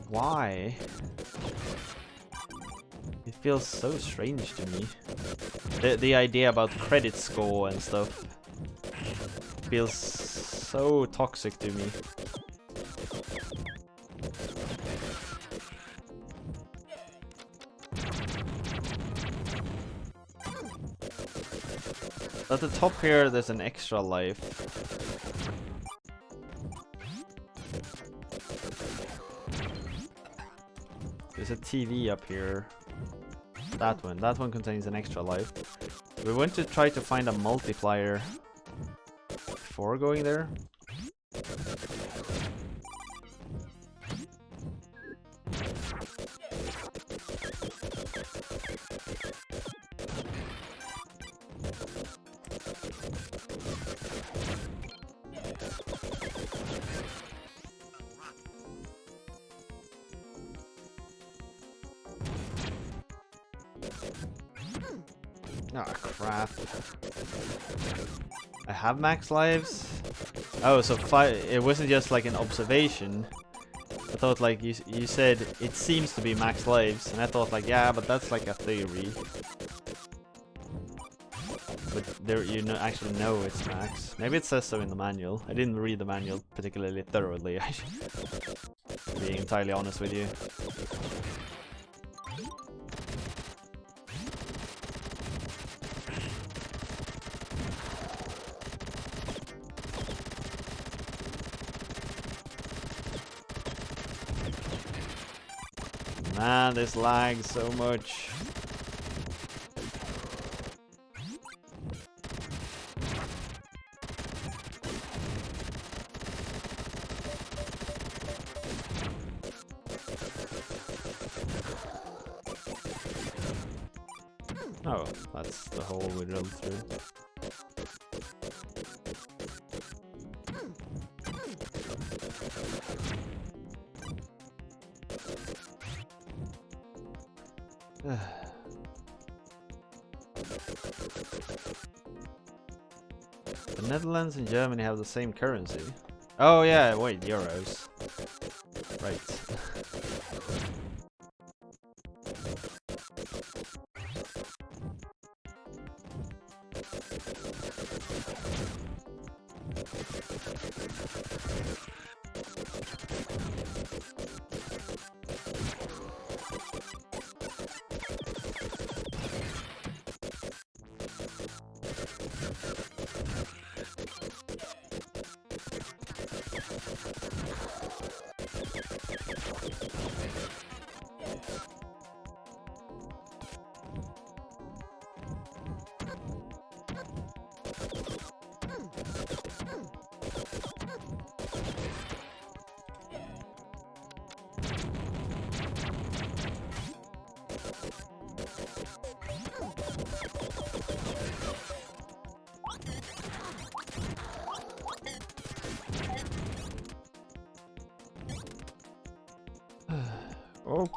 why? It feels so strange to me. The idea about credit score and stuff feels so toxic to me. At the top here, there's an extra life. There's a TV up here. That one contains an extra life. We want to try to find a multiplier before going there. Ah, crap. I have max lives? Oh, so 5. It wasn't just like an observation. I thought like you said it seems to be max lives, and I thought like, yeah, but that's like a theory. But there you actually know it's max. Maybe it says so in the manual. I didn't read the manual particularly thoroughly, being entirely honest with you. Man, this lags so much. Oh, that's the hole we drilled through. The Netherlands and Germany have the same currency. Oh yeah, wait, euros. Right. Oh.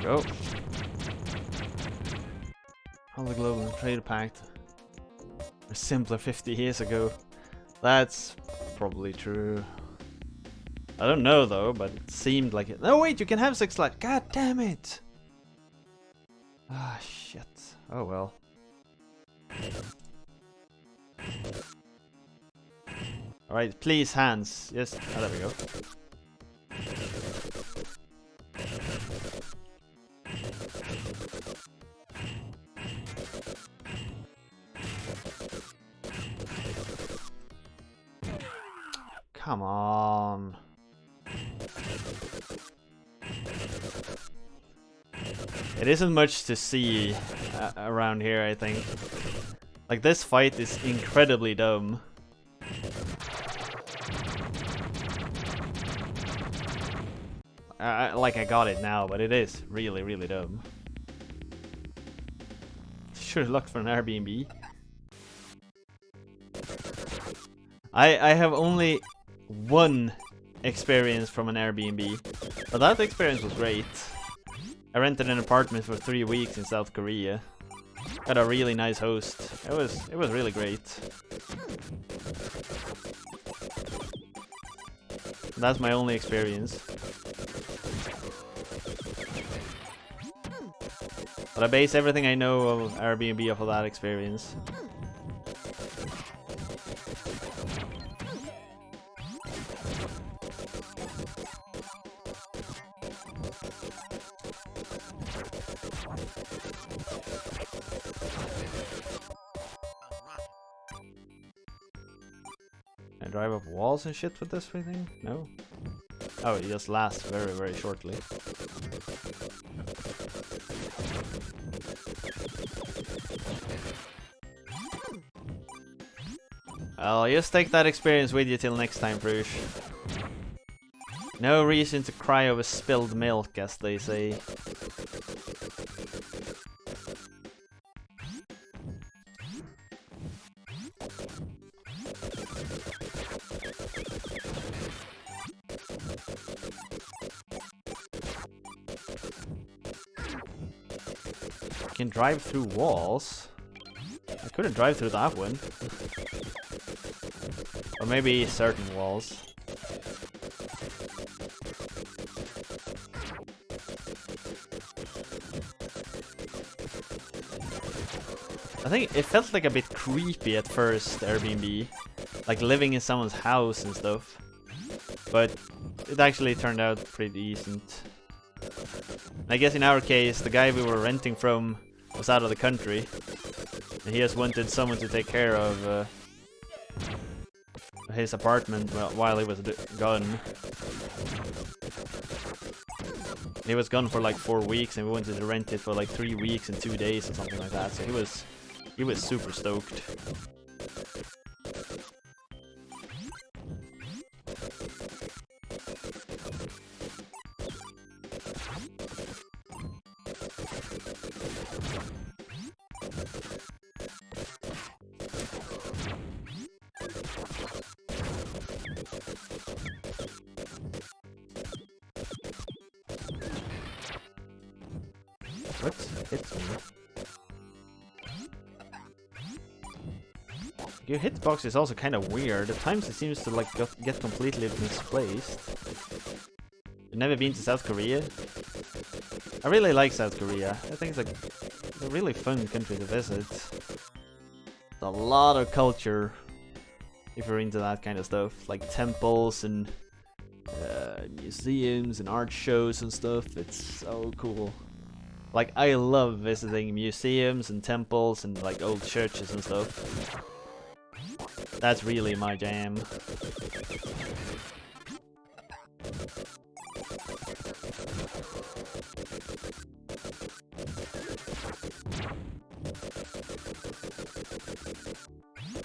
Go. How the global trade pact was simpler 50 years ago. That's probably true. I don't know though, but it seemed like it. No wait, you can have 6 lives. God damn it! Ah shit. Oh well. Alright, please hands. Yes, oh, there we go. Come on. It isn't much to see around here, I think. Like, this fight is incredibly dumb. Like, I got it now, but it is really, really dumb. Should have looked for an Airbnb. I have only one experience from an Airbnb, but that experience was great. I rented an apartment for 3 weeks in South Korea. Got a really nice host. It was really great. That's my only experience. But I base everything I know of Airbnb off of that experience. Can I drive up walls and shit with this thing? No? Oh, it just lasts very, very shortly. I'll just take that experience with you till next time, Bruce. No reason to cry over spilled milk, as they say. Can drive through walls. I couldn't drive through that one. Or maybe certain walls. I think it felt like a bit creepy at first, Airbnb. Like living in someone's house and stuff. But it actually turned out pretty decent. I guess in our case, the guy we were renting from was out of the country. And he just wanted someone to take care of his apartment while he was gone. He was gone for like 4 weeks, and we wanted to rent it for like 3 weeks and 2 days or something like that. So he was super stoked. What hits me? Your hitbox is also kind of weird. At times it seems to like get completely misplaced. You've never been to South Korea? I really like South Korea. I think it's a really fun country to visit. A lot of culture, if you're into that kind of stuff, like temples and museums and art shows and stuff. It's so cool. Like, I love visiting museums and temples and like old churches and stuff. That's really my jam. I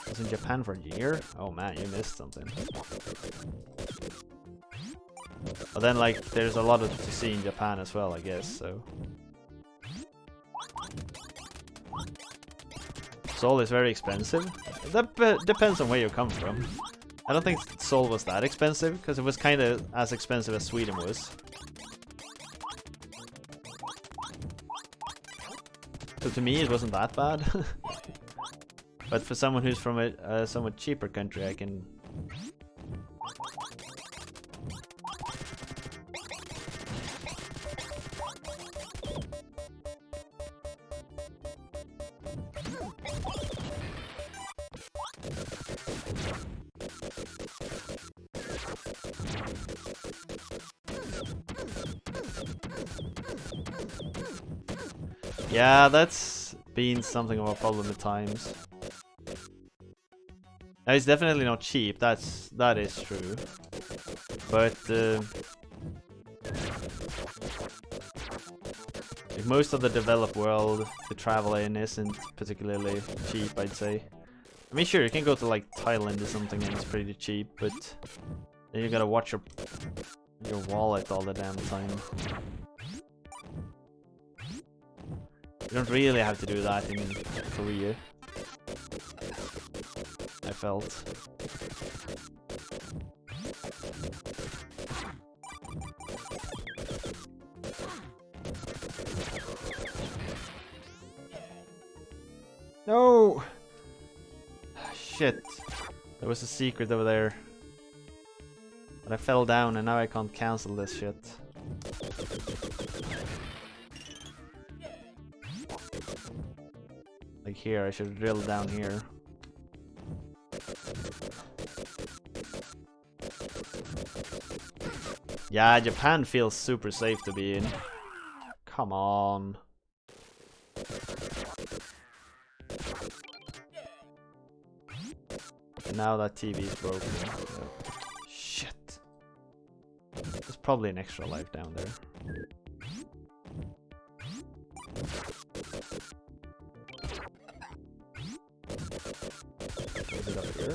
was in Japan for a year? Oh man, you missed something. But then like, there's a lot to see in Japan as well, I guess, so. Seoul is very expensive. That depends on where you come from. I don't think Seoul was that expensive, because it was kind of as expensive as Sweden was. So to me it wasn't that bad. But for someone who's from a somewhat cheaper country, I can... Yeah, that's been something of a problem at times. Now, it's definitely not cheap, that is true. But like most of the developed world to travel in isn't particularly cheap, I'd say. I mean, sure, you can go to like Thailand or something and it's pretty cheap, but then you gotta watch your wallet all the damn time. You don't really have to do that in Korea, I felt. No! Shit. There was a secret over there. But I fell down and now I can't cancel this shit. Like here, I should drill down here. Yeah, Japan feels super safe to be in. Come on. And now that TV is broken. Shit. There's probably an extra life down there. Is it up here?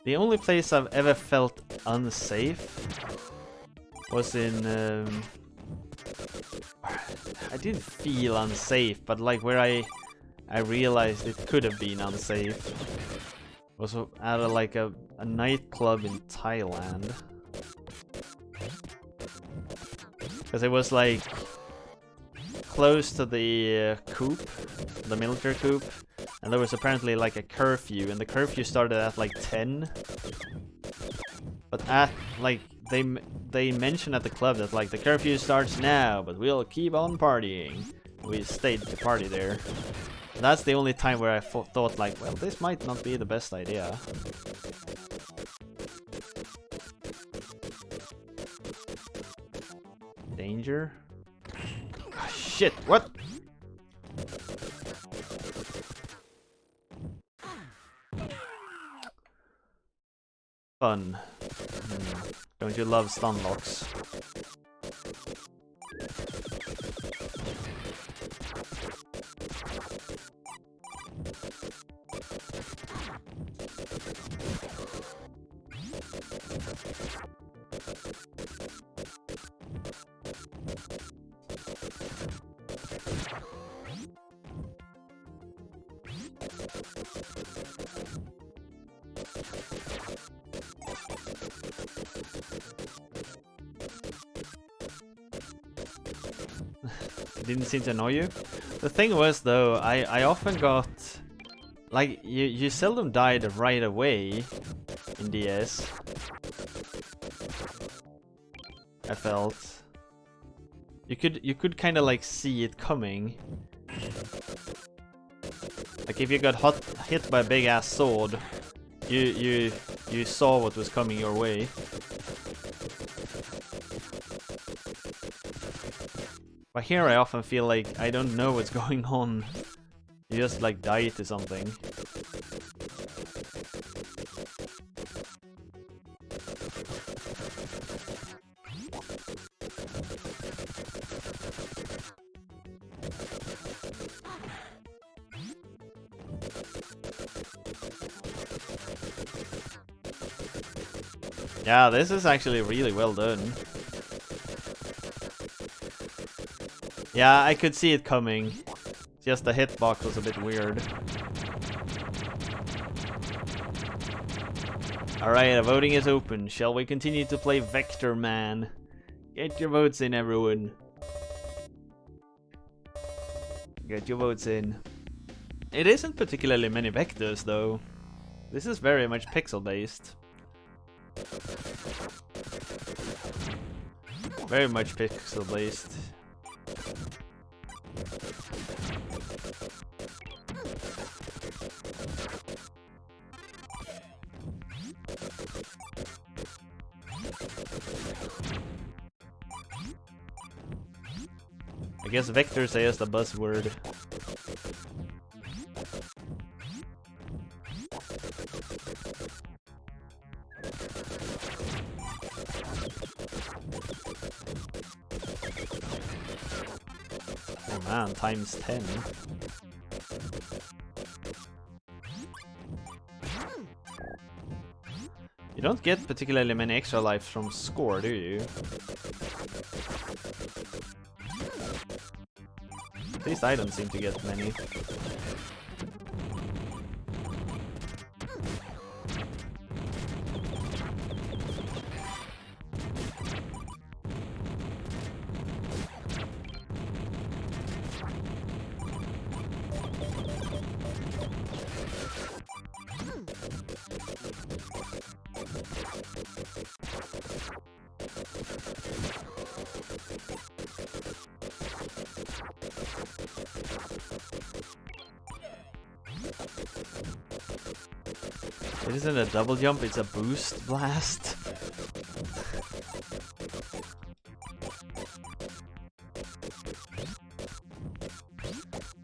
The only place I've ever felt unsafe was in I didn't feel unsafe, but like where I realized it could have been unsafe was at like a nightclub in Thailand. Because it was like close to the coop, the military coop, and there was apparently like a curfew, and the curfew started at like 10. But at like they mentioned at the club that like the curfew starts now, but we'll keep on partying. We stayed to party there. And that's the only time where I thought like, well, this might not be the best idea. Danger. Ah, shit, what? Fun. Don't you love stun locks? Didn't seem to annoy you. The thing was though, I often got like you seldom died right away in DS. I felt you could kind of like see it coming. Like if you got hit by a big ass sword, you saw what was coming your way. But here I often feel like I don't know what's going on. You just like die to something. Yeah, this is actually really well done. Yeah, I could see it coming. Just the hitbox was a bit weird. Alright, voting is open. Shall we continue to play Vectorman? Get your votes in, everyone. Get your votes in. It isn't particularly many vectors, though. This is very much pixel-based. Very much pixel-based. I guess vectors is the buzzword. Oh man, times 10. You don't get particularly many extra lives from score, do you? At least I don't seem to get many. It isn't a double jump, it's a boost blast.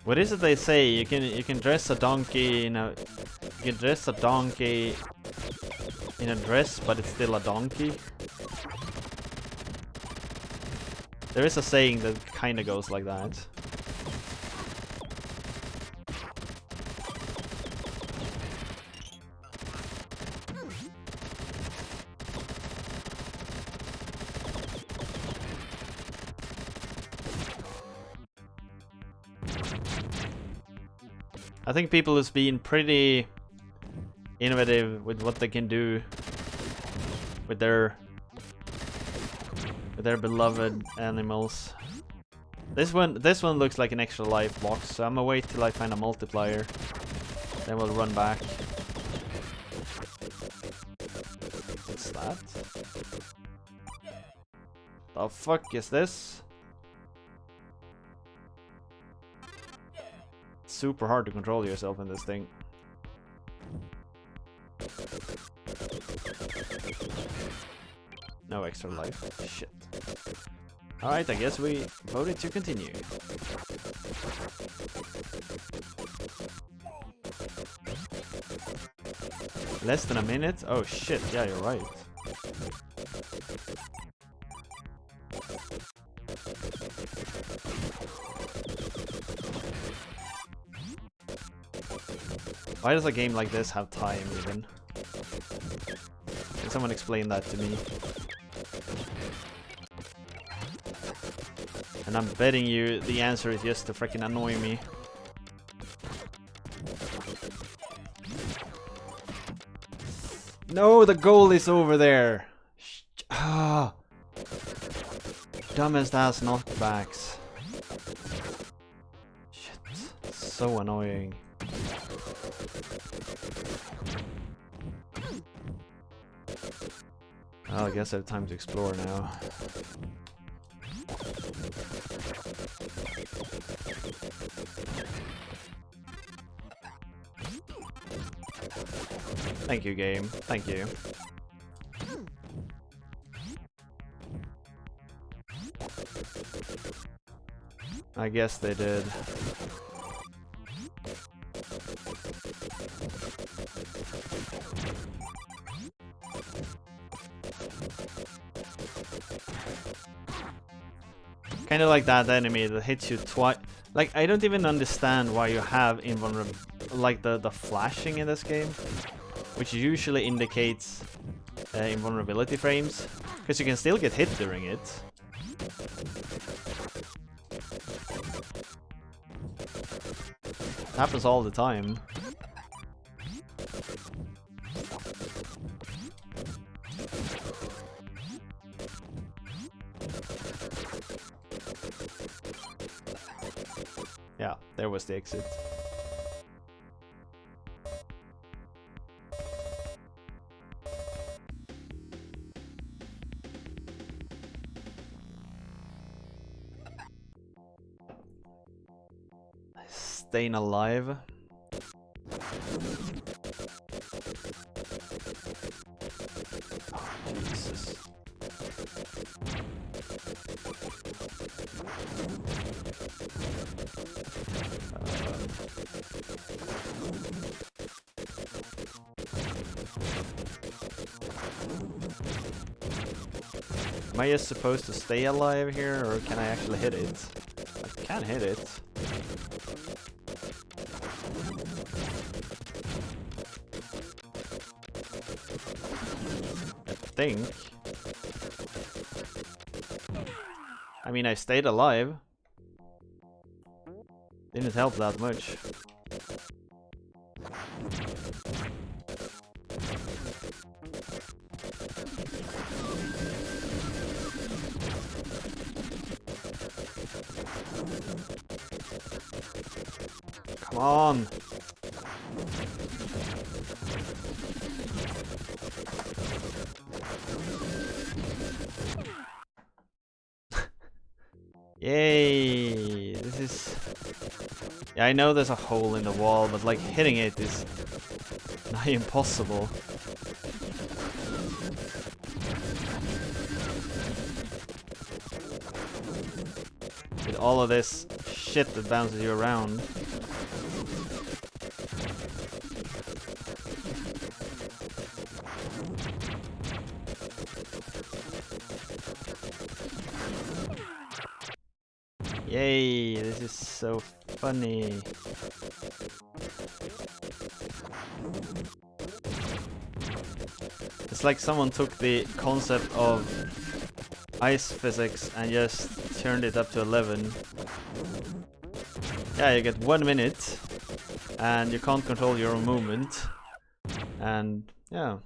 What is it they say? You can dress a donkey in a dress a donkey in a dress, but it's still a donkey. There is a saying that kind of goes like that. I think people has been pretty innovative with what they can do with their beloved animals. This one looks like an extra life box, so I'm gonna wait till I find a multiplier. Then we'll run back. What's that? The fuck is this? Super hard to control yourself in this thing. No extra life. Shit. Alright, I guess we voted to continue. Less than a minute? Oh shit, yeah, you're right. Why does a game like this have time even? Can someone explain that to me? And I'm betting you the answer is just to freaking annoy me. No, the goal is over there. Ah, dumbest ass knockbacks. Shit, so annoying. Well, I guess I have time to explore now. Thank you, game. Thank you. I guess they did. Kind of like that enemy that hits you twice. Like, I don't even understand why you have invulnerable, like the flashing in this game, which usually indicates invulnerability frames, because you can still get hit during it. It happens all the time. Yeah, there was the exit. Staying alive. Oh, Jesus. Am I just supposed to stay alive here, or can I actually hit it? I can hit it. I think. I mean, I stayed alive. Didn't help that much. Come on. Yay! This is... Yeah, I know there's a hole in the wall, but like hitting it is nigh impossible. With all of this shit that bounces you around. Yay, this is so funny. It's like someone took the concept of ice physics and just turned it up to 11. Yeah, you get 1 minute and you can't control your own movement. And yeah.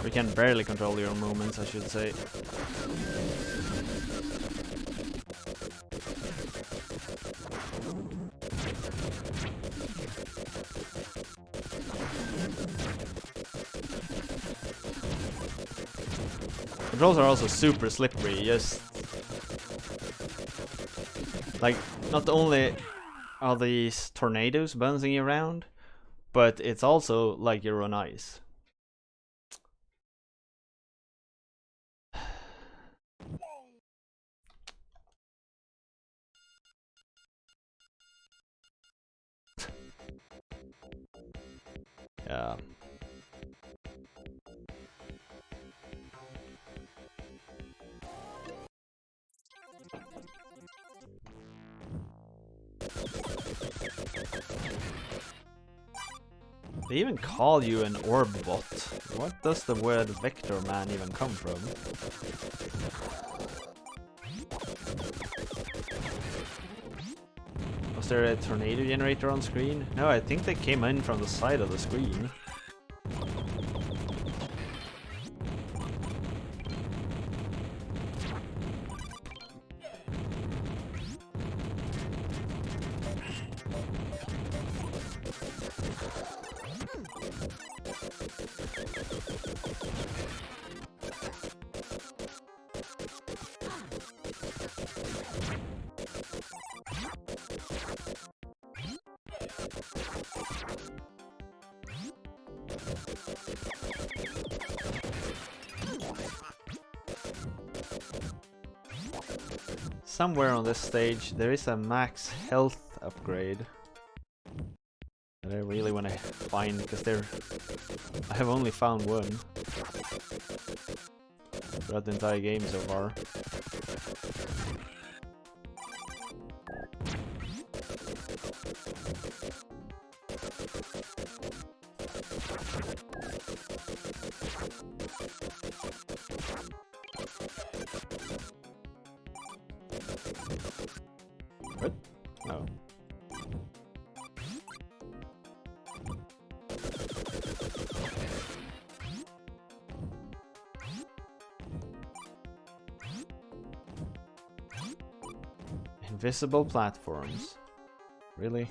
You can barely control your own movements, I should say. Controls are also super slippery, just... Like, not only are these tornadoes bouncing around, but it's also like you're on ice. Yeah. They even call you an orb bot. What does the word Vectorman even come from? Was there a tornado generator on screen? No, I think they came in from the side of the screen. Somewhere on this stage there is a max health upgrade that I really want to find, because I have only found one throughout the entire game so far. What? No. Invisible platforms. Really?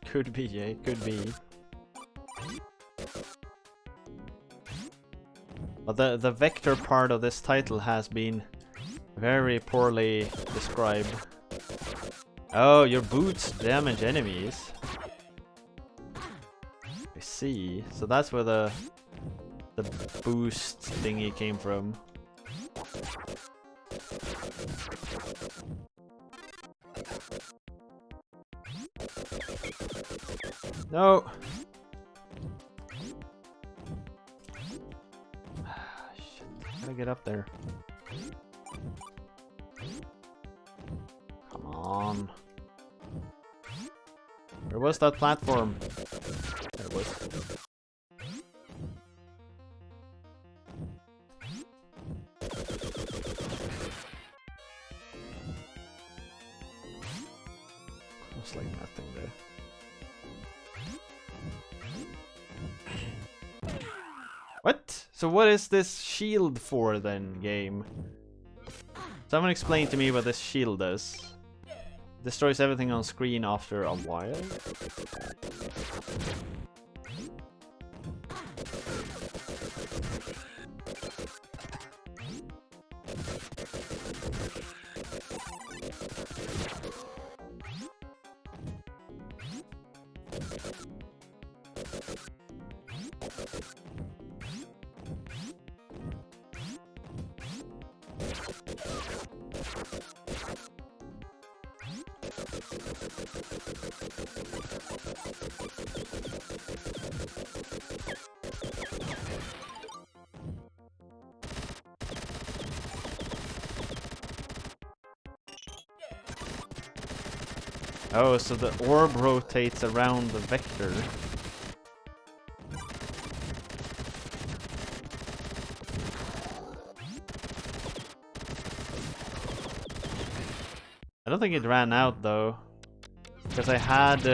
Could be, Jay, could be. But the vector part of this title has been very poorly described. Oh, your boots damage enemies. I see. So that's where the boost thingy came from. No. Shit. Gotta get up there. Come on. Where was that platform? There it was. Looks like nothing there. What? So what is this shield for then, game? Someone explain to me what this shield does. Destroys everything on screen after a while? Oh, so the orb rotates around the vector. I don't think it ran out though, because I had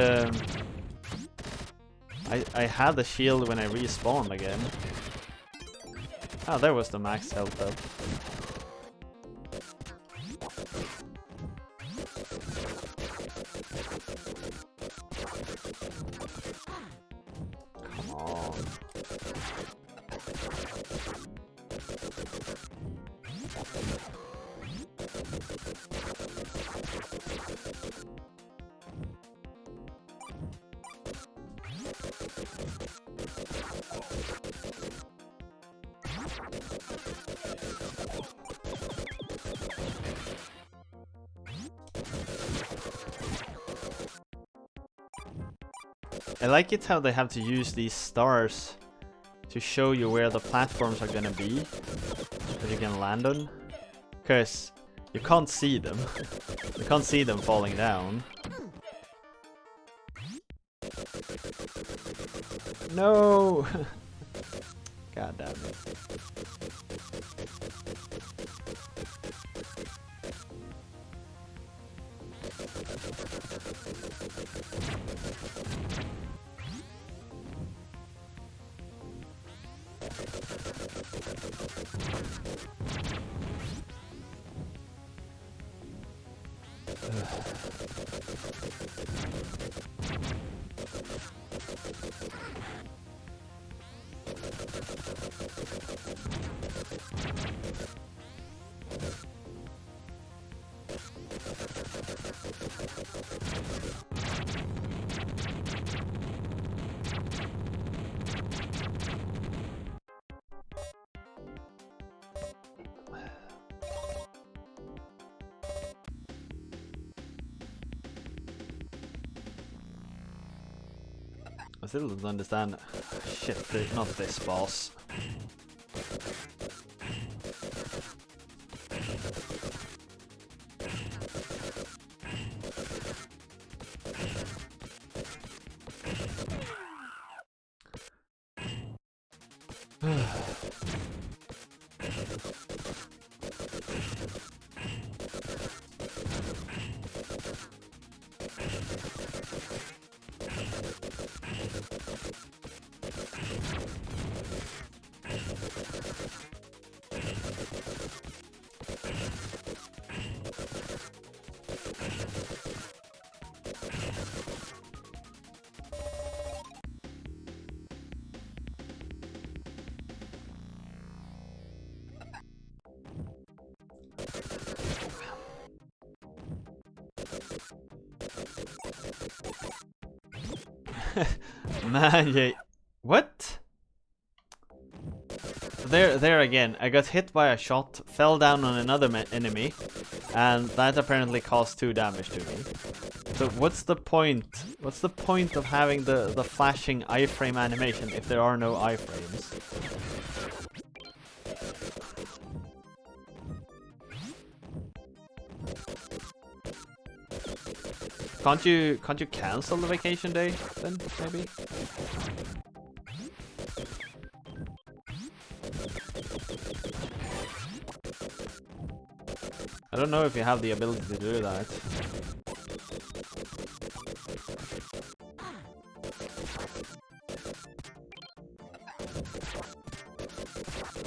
I had the shield when I respawned again. Oh, there was the max health up. Come on. I like it how they have to use these stars to show you where the platforms are gonna be that you can land on, because you can't see them. You can't see them falling down. No! God damn it. I still don't understand. Shit, not this boss. Man, yeah. What? There again. I got hit by a shot, fell down on another enemy, and that apparently caused 2 damage to me. So what's the point? What's the point of having the flashing iframe animation if there are no iframes? Can't you cancel the vacation day then, maybe? I don't know if you have the ability to do that.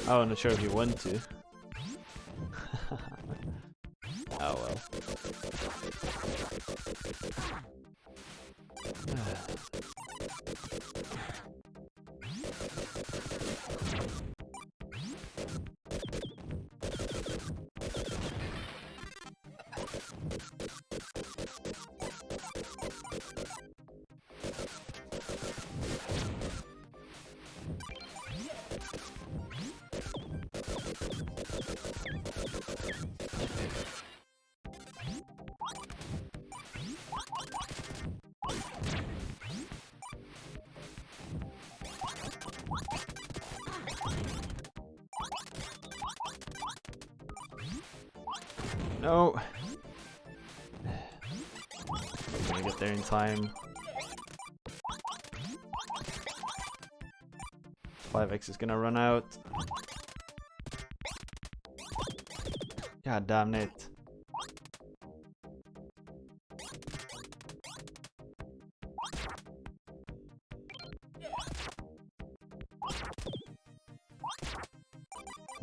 Oh, I'm not sure if you want to. Oh well. No. Gonna get there in time. 5x is gonna run out. God damn it.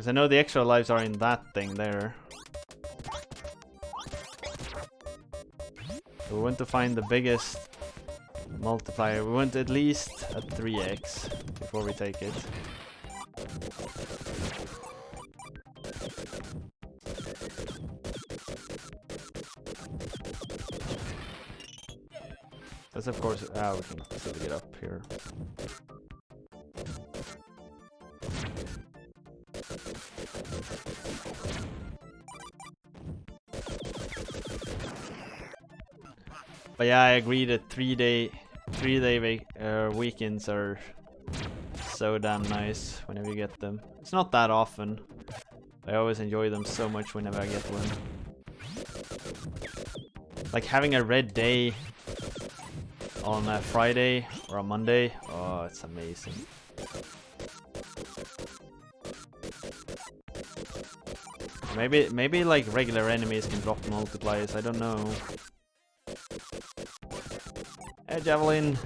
Because I know the extra lives are in that thing there. We want to find the biggest multiplier. We want at least a 3x before we take it. That's of course... Ah, we can still get up here. But yeah, I agree that 3-day weekends are so damn nice whenever you get them. It's not that often. I always enjoy them so much whenever I get one. Like having a red day on a Friday or a Monday. Oh, it's amazing. Maybe like regular enemies can drop multipliers, I don't know. Hey, javelin.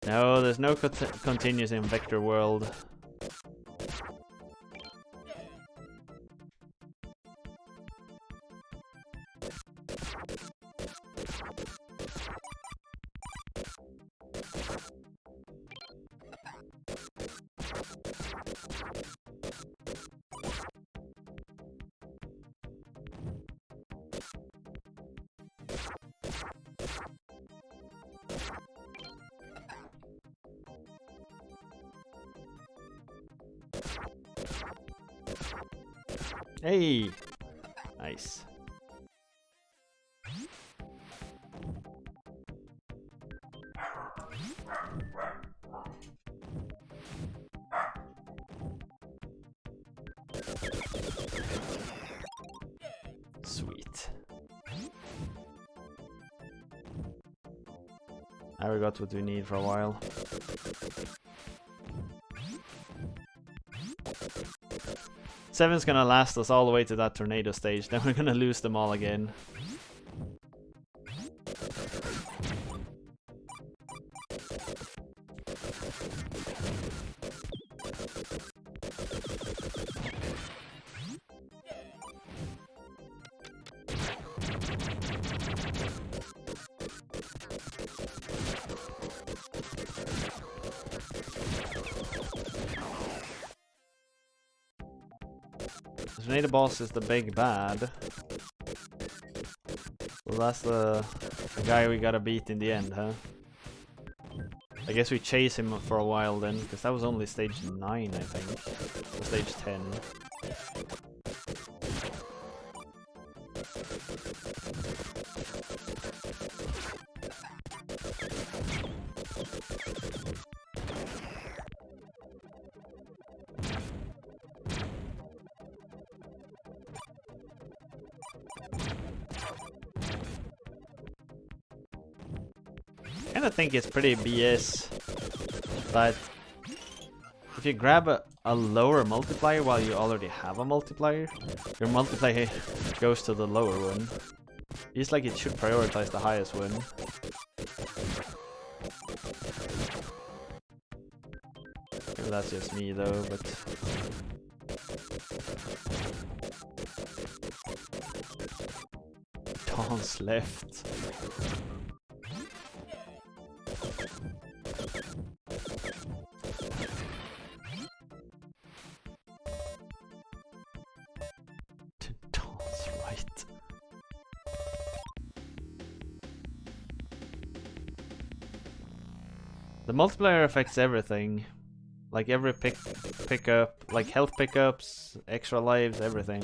No, there's no continues in Vector World. Hey! Nice. Sweet. Now we got what we need for a while. Seven's gonna last us all the way to that tornado stage, then we're gonna lose them all again. The tornado boss is the big bad. Well, that's the guy we gotta beat in the end, huh? I guess we chase him for a while then, because that was only stage 9, I think. Or stage 10. I think it's pretty BS that if you grab a lower multiplier while you already have a multiplier, your multiplier goes to the lower one. It's like it should prioritize the highest one. Maybe that's just me though, but... Dawn's left. The multiplier affects everything, like every pickup, like health pickups, extra lives, everything.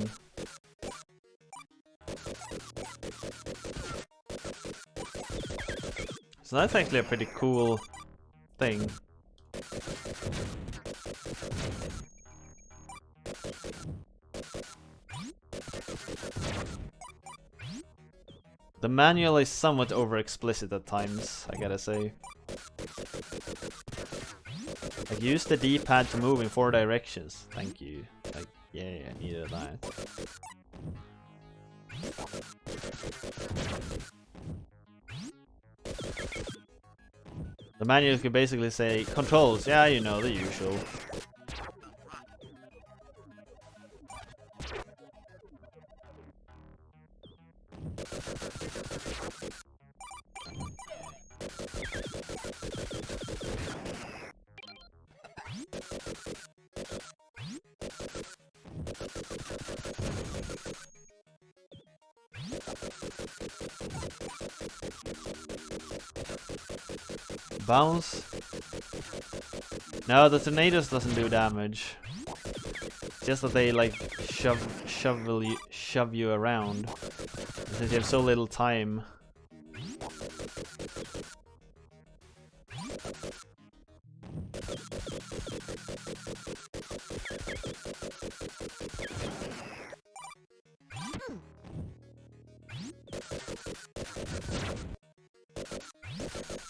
So that's actually a pretty cool thing. The manual is somewhat over explicit at times, I gotta say. Like, use the D-pad to move in 4 directions. Thank you. Like, yeah, I needed that. The manual could basically say, controls, yeah, you know, the usual. Bounce. No, the tornadoes doesn't do damage. Just that they like shove you around. Since you have so little time.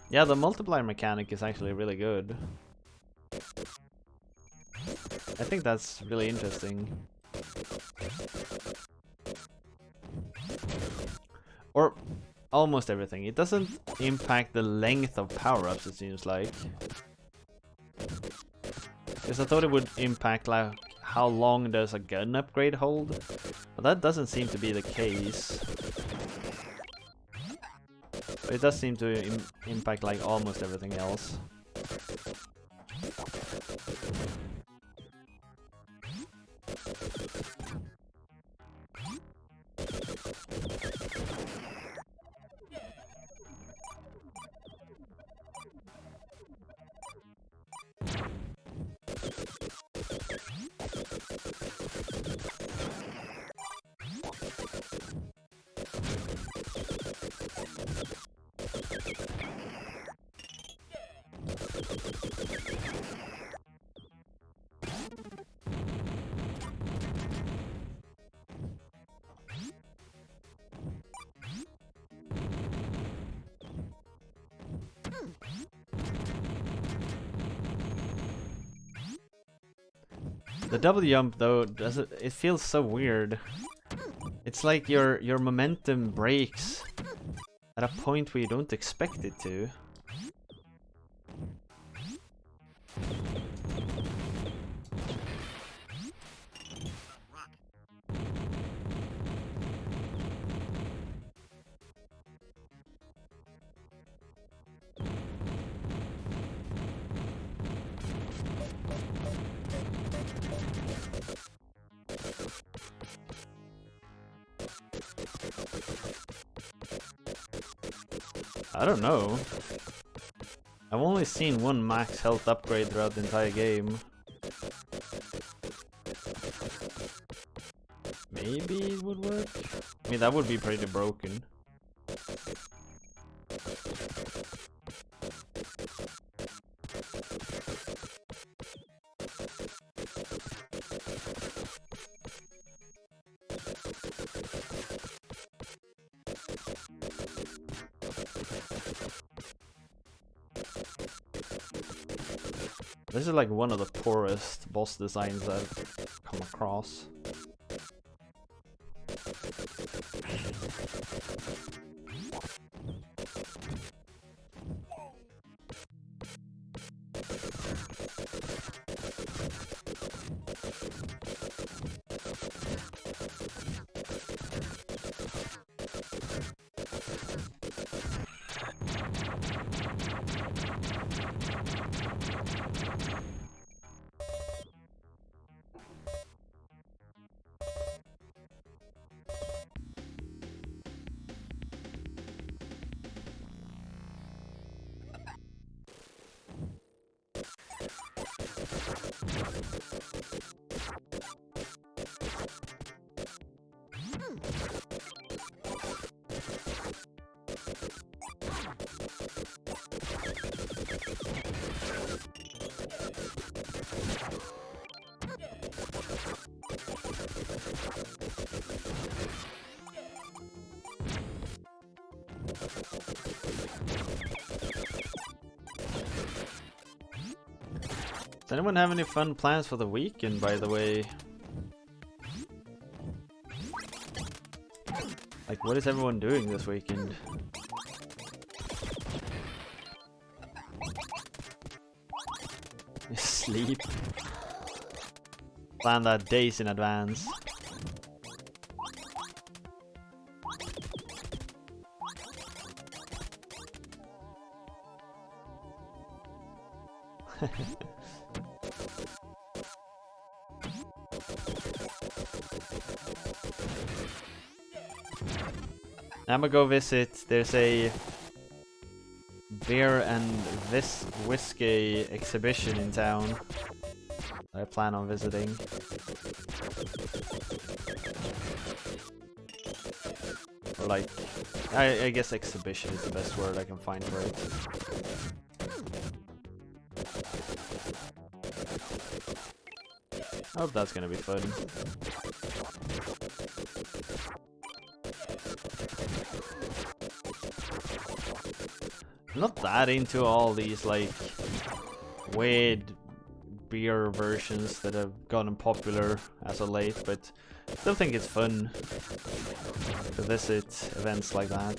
Yeah, the multiplier mechanic is actually really good. I think that's really interesting. Or almost everything. It doesn't impact the length of power-ups, it seems like. Because I thought it would impact like how long does a gun upgrade hold, but that doesn't seem to be the case. But it does seem to impact like almost everything else. The double jump though, it feels so weird. It's like your momentum breaks at a point where you don't expect it to. I don't know. I've only seen one max health upgrade throughout the entire game. Maybe it would work? I mean, that would be pretty broken. This is like one of the poorest boss designs I've come across. Does anyone have any fun plans for the weekend, by the way? Like, what is everyone doing this weekend? Sleep. Plan that days in advance. I'm gonna go visit. There's a beer and whiskey exhibition in town I plan on visiting. Or like, I guess exhibition is the best word I can find for it. I hope that's gonna be fun. I'm not that into all these like weird beer versions that have gotten popular as of late, but still think it's fun to visit events like that.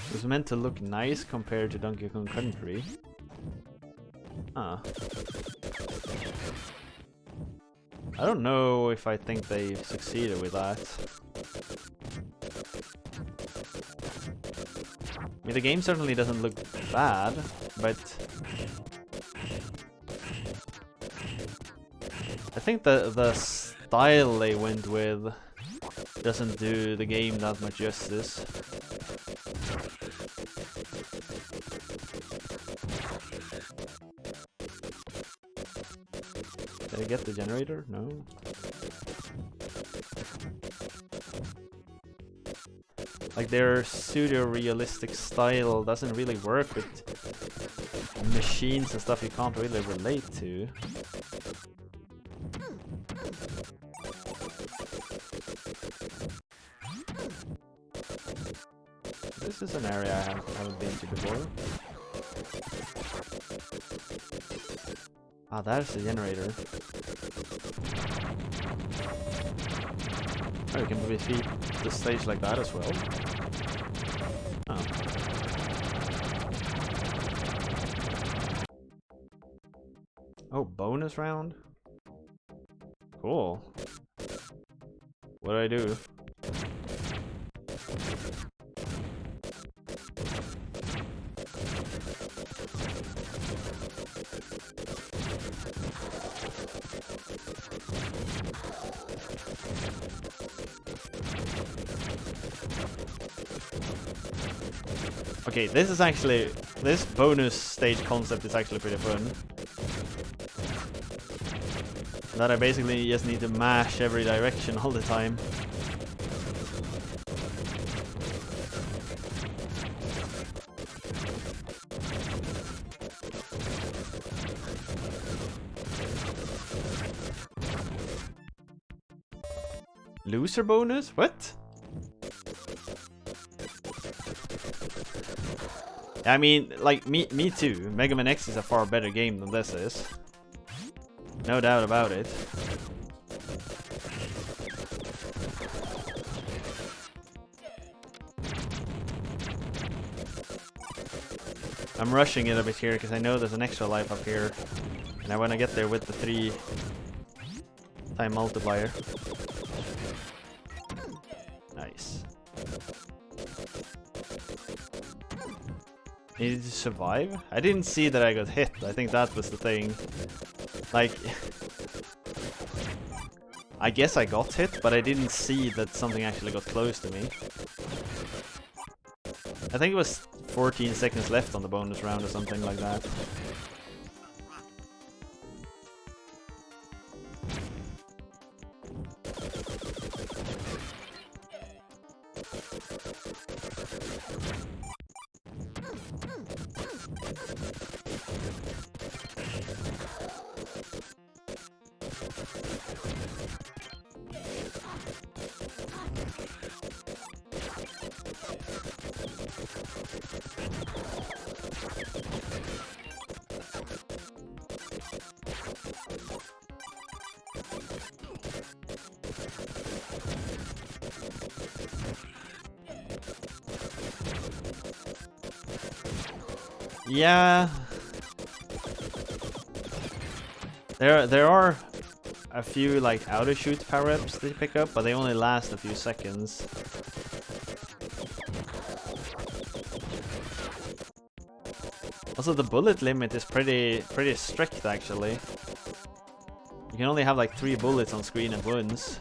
It was meant to look nice compared to Donkey Kong Country. Huh. I don't know if I think they succeeded with that. I mean, the game certainly doesn't look bad, but I think the style they went with doesn't do the game that much justice. Did I get the generator? No. Like, their pseudo-realistic style doesn't really work with machines and stuff you can't really relate to. This is an area I haven't been to before. Ah, there's the generator. Oh, you can defeat the stage like that as well. Oh. Oh, bonus round? Cool. What do I do? Okay, this bonus stage concept is actually pretty fun. That I basically just need to mash every direction all the time. Loser bonus? What? I mean, like, me too. Mega Man X is a far better game than this is. No doubt about it. I'm rushing it a bit here because I know there's an extra life up here. And I want to get there with the 3-time multiplier. Nice. Needed to survive? I didn't see that I got hit. I think that was the thing. Like, I guess I got hit, but I didn't see that something actually got close to me. I think it was 14 seconds left on the bonus round or something like that. Yeah. There are a few like auto shoot power-ups that you pick up, but they only last a few seconds. Also, the bullet limit is pretty strict actually. You can only have like 3 bullets on screen at once.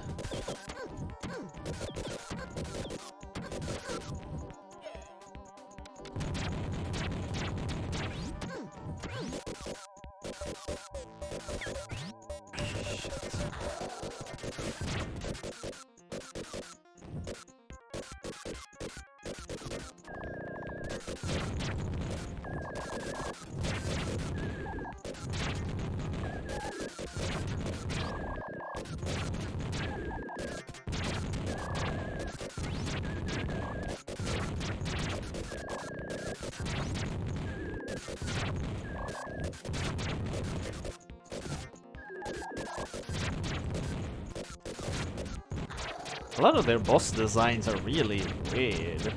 A lot of their boss designs are really weird.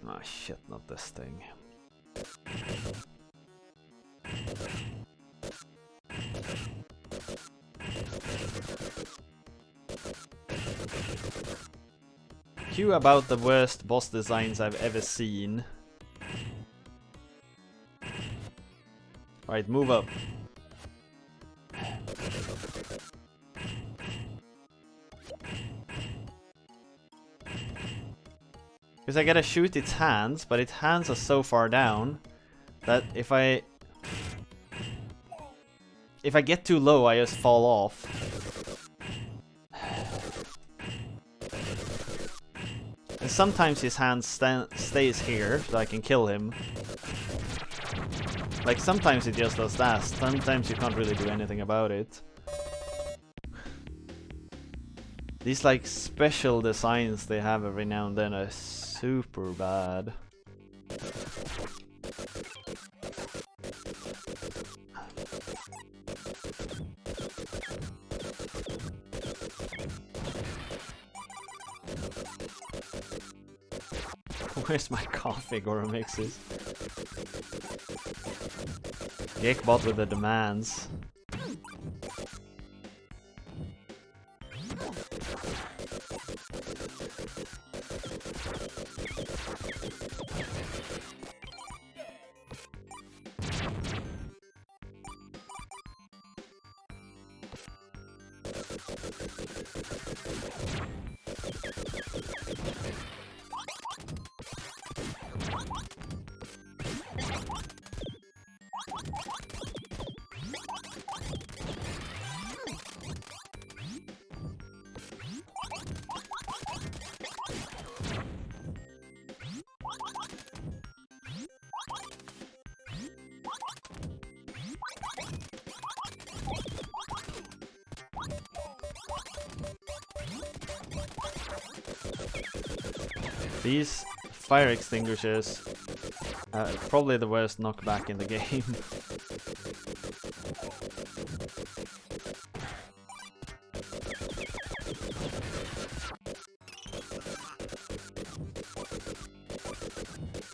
Ah, shit, not this thing. Cue about the worst boss designs I've ever seen. Right, move up. Because I gotta shoot its hands, but its hands are so far down that if I get too low, I just fall off. And sometimes his hand stays here, so I can kill him. Like, sometimes it just does that, sometimes you can't really do anything about it. These, like, special designs they have every now and then are super bad. Where's my coffee Goro mixes? Geekbot with the demands. These fire extinguishers are probably the worst knockback in the game.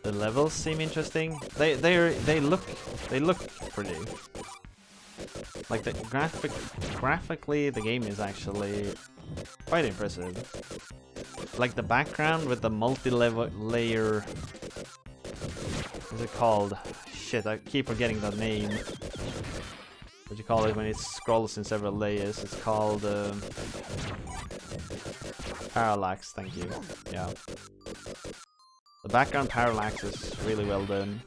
The levels seem interesting. They look pretty. Like graphically, the game is actually quite impressive. Like the background with the multi-level layer. What's it called? Shit, I keep forgetting the name. What do you call it when it scrolls in several layers? It's called parallax. Thank you. Yeah. The background parallax is really well done.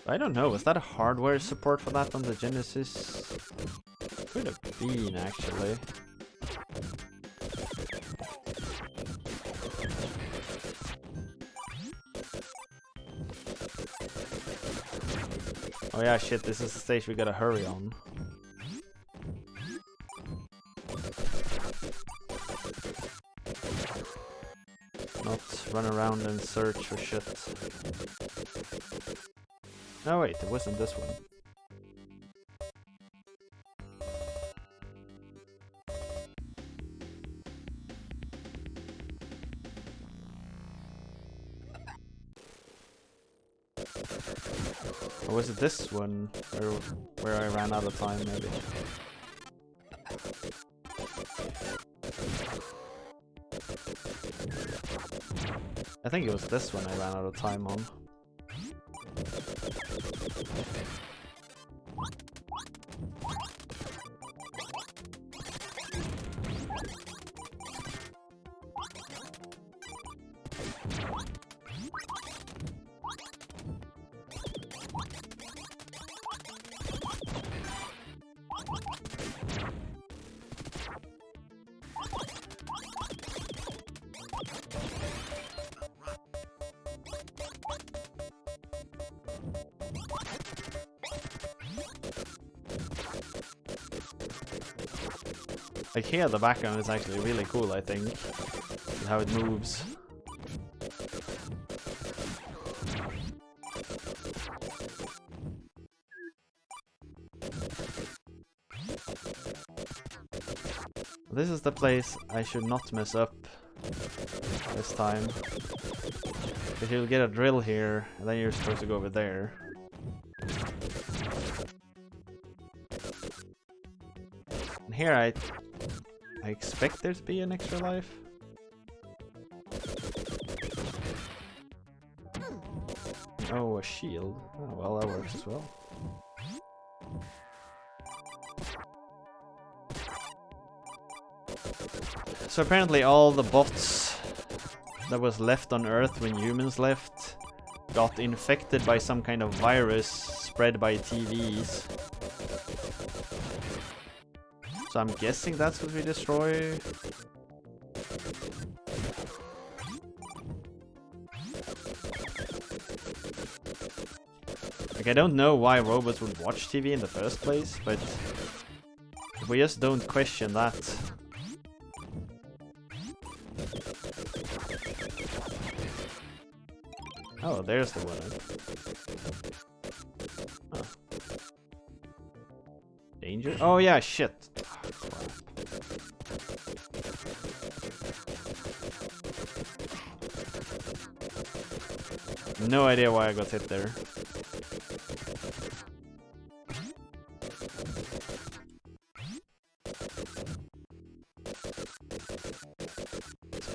I don't know, was that a hardware support for that on the Genesis? Could have been, actually. Oh yeah, shit, this is the stage we gotta hurry on. Not run around and search for shit. No, wait, it wasn't this one. Or was it this one where I ran out of time, maybe? I think it was this one I ran out of time on. Like here, the background is actually really cool, I think, with how it moves. This is the place I should not mess up this time. Because you'll get a drill here, and then you're supposed to go over there. And here I expect there to be an extra life. Oh, a shield. Oh, well, that works as well. So apparently all the bots that was left on Earth when humans left got infected by some kind of virus spread by TVs. So I'm guessing that's what we destroy. Like, I don't know why robots would watch TV in the first place, but if we just don't question that. Oh, there's the one. Huh. Danger? Oh yeah, shit. No idea why I got hit there.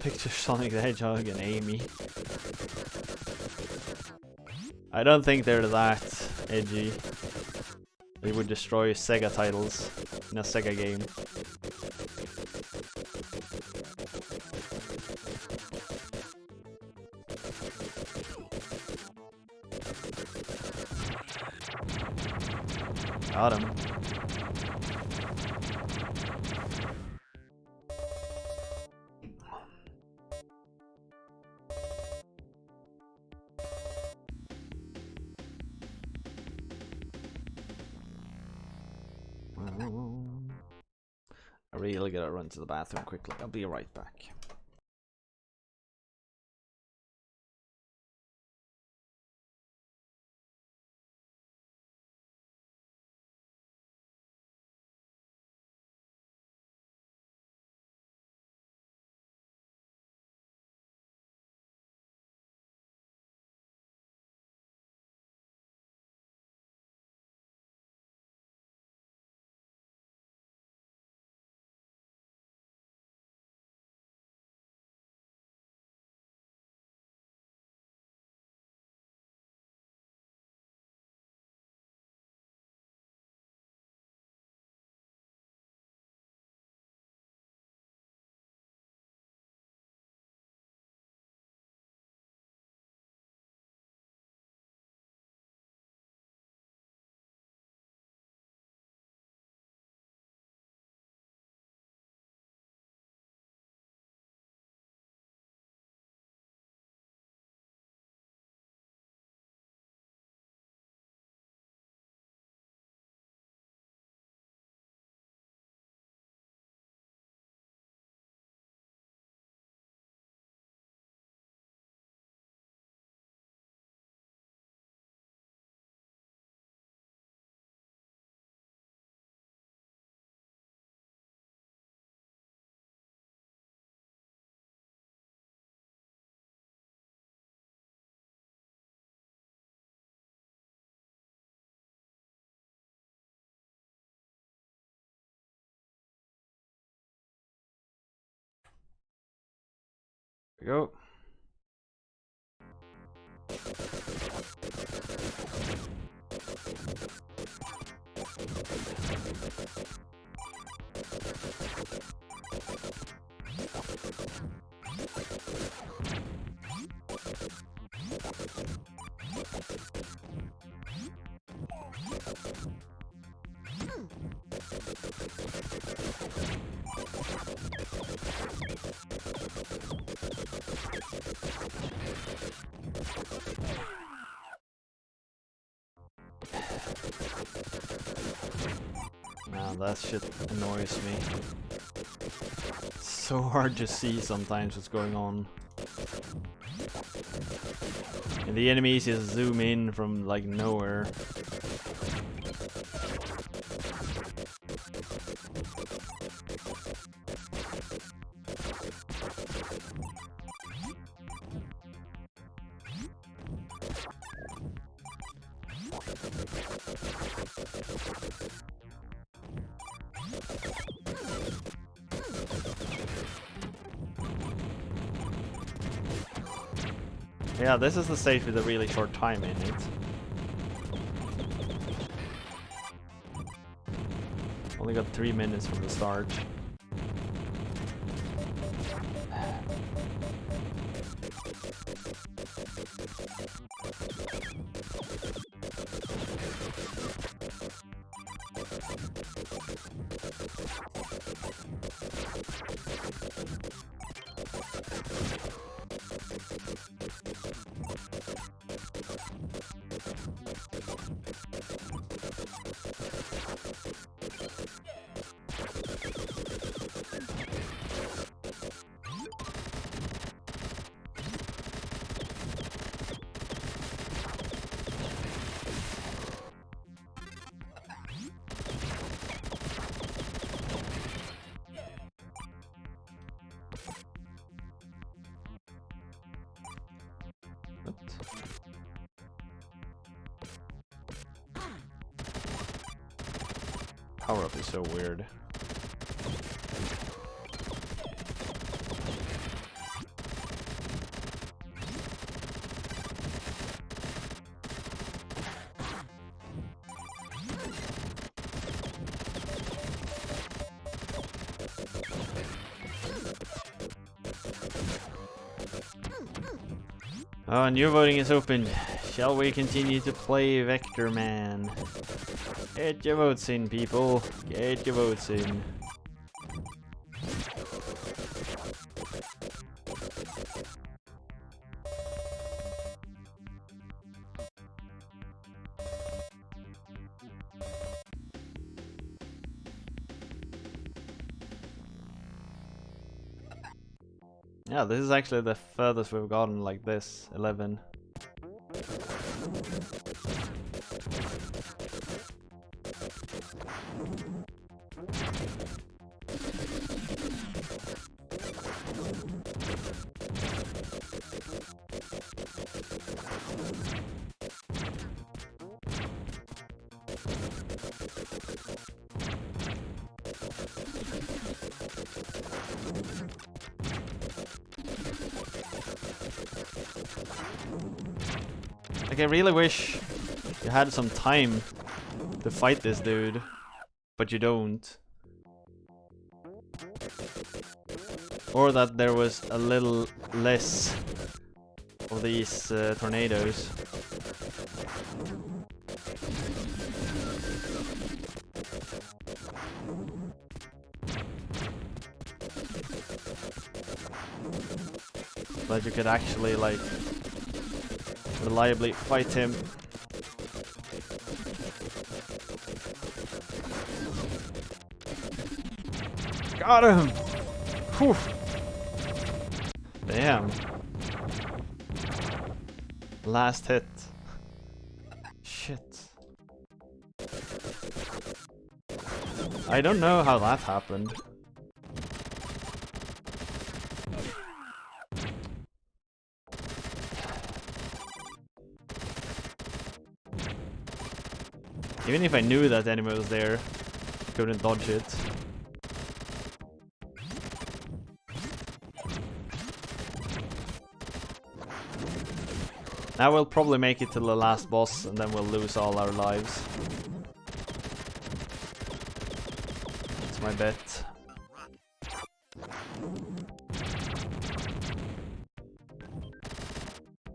Picture Sonic the Hedgehog and Amy. I don't think they're that edgy. They would destroy Sega titles in a Sega game. Got him. I really gotta run to the bathroom quickly. I'll be right back. we go. Now that shit annoys me. It's so hard to see sometimes what's going on. And the enemies just zoom in from like nowhere. Yeah, this is the stage with a really short time in it. Only got 3 minutes from the start. Power up is so weird. Oh, new voting is open. Shall we continue to play Vectorman? Get your votes in, people. Get your votes in. Yeah, this is actually the furthest we've gotten like this. 11. Like, I really wish you had some time to fight this dude, but you don't. Or that there was a little less of these tornadoes. That you could actually, like, reliably fight him. Got him! Whew. Damn. Last hit. Shit. I don't know how that happened. Even if I knew that enemy was there, couldn't dodge it. Now we'll probably make it to the last boss and then we'll lose all our lives. That's my bet.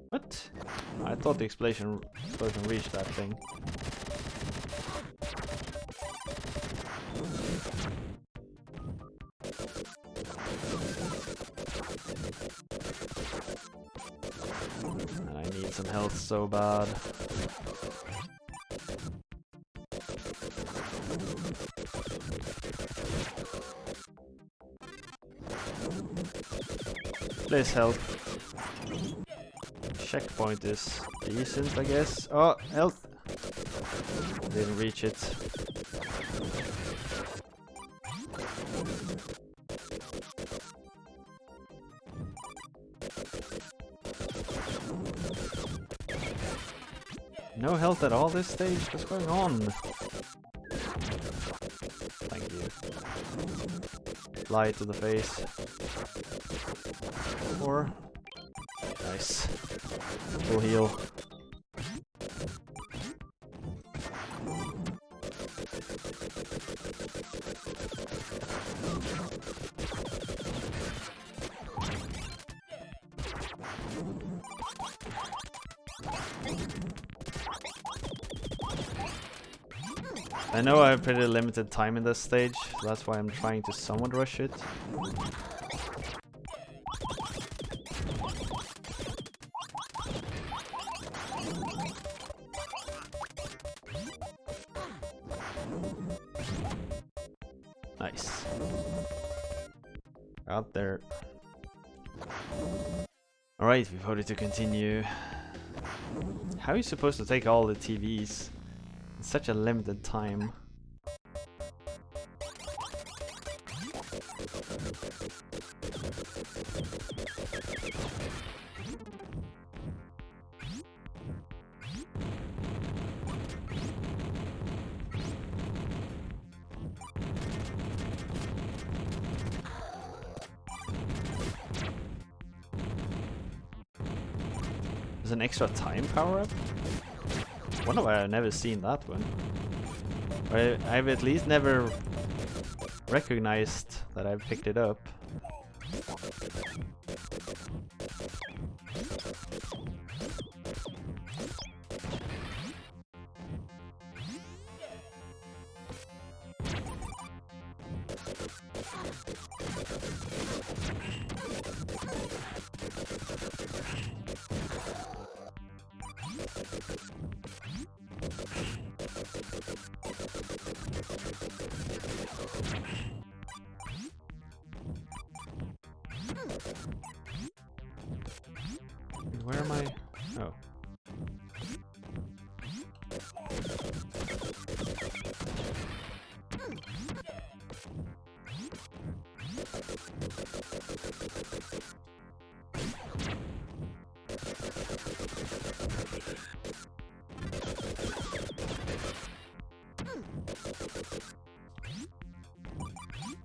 What? I thought the explosion reached that thing. And I need some health so bad. Please help. Checkpoint is decent, I guess. Oh, health! Didn't reach it. No health at all this stage? What's going on? Thank you. Fly to the face. Or... Nice. Full heal. I know I have pretty limited time in this stage, so that's why I'm trying to somewhat rush it. Nice. Out there. Alright, we voted to continue. How are you supposed to take all the TVs in such a limited time? There's an extra time power-up? Wonder why I've never seen that one. I've at least never recognized that I've picked it up. Where am I? Oh.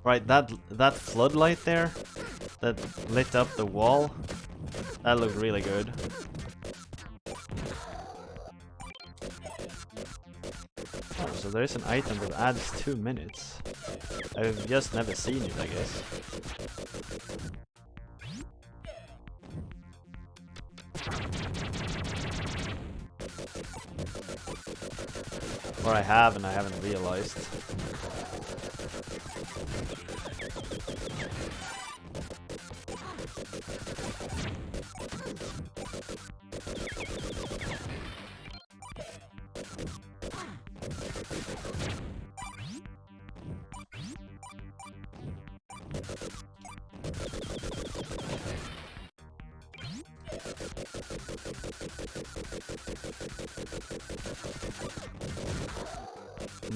Right, that floodlight there that lit up the wall, that looked really good. Oh, so there's an item that adds 2 minutes. I've just never seen it, I guess. Or I have and I haven't realized.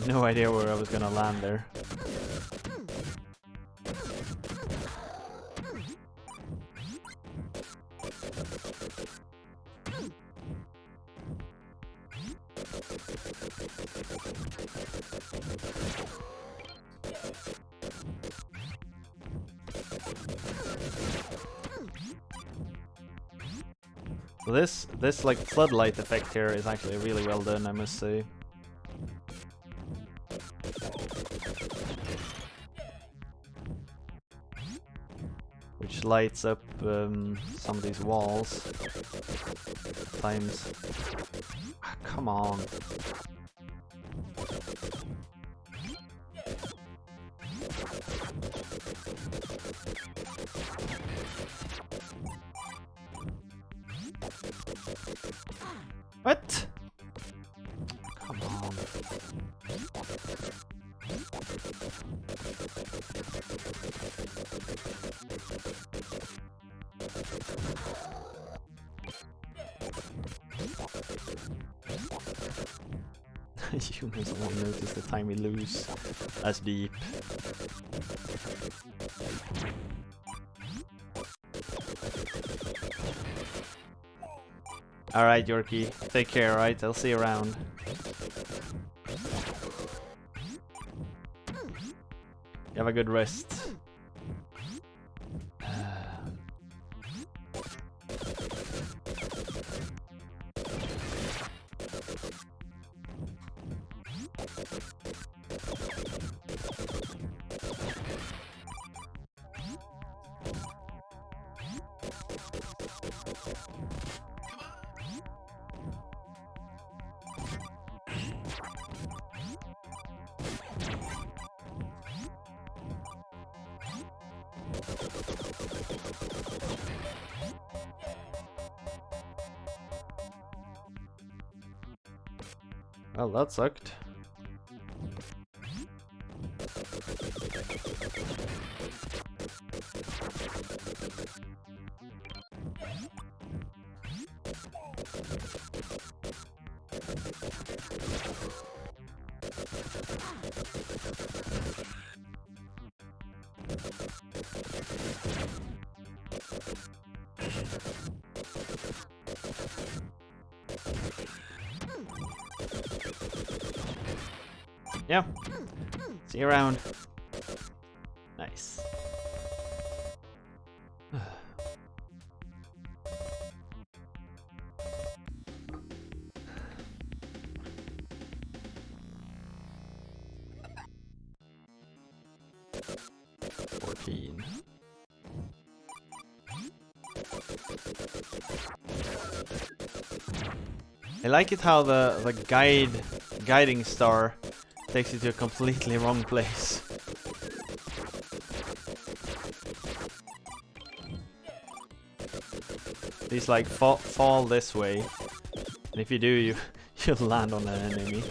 No idea where I was gonna land there. So this like floodlight effect here is actually really well done, I must say. Which lights up some of these walls. Times. Ah, come on. What? Come on. Humans won't notice the time we lose as deep. Alright, Yorkie. Take care, alright? I'll see you around. You have a good rest. Well, that sucked. Yeah. See you around. Nice. I like it how the guiding star takes you to a completely wrong place. These like fall this way, and if you do, you'll land on an enemy.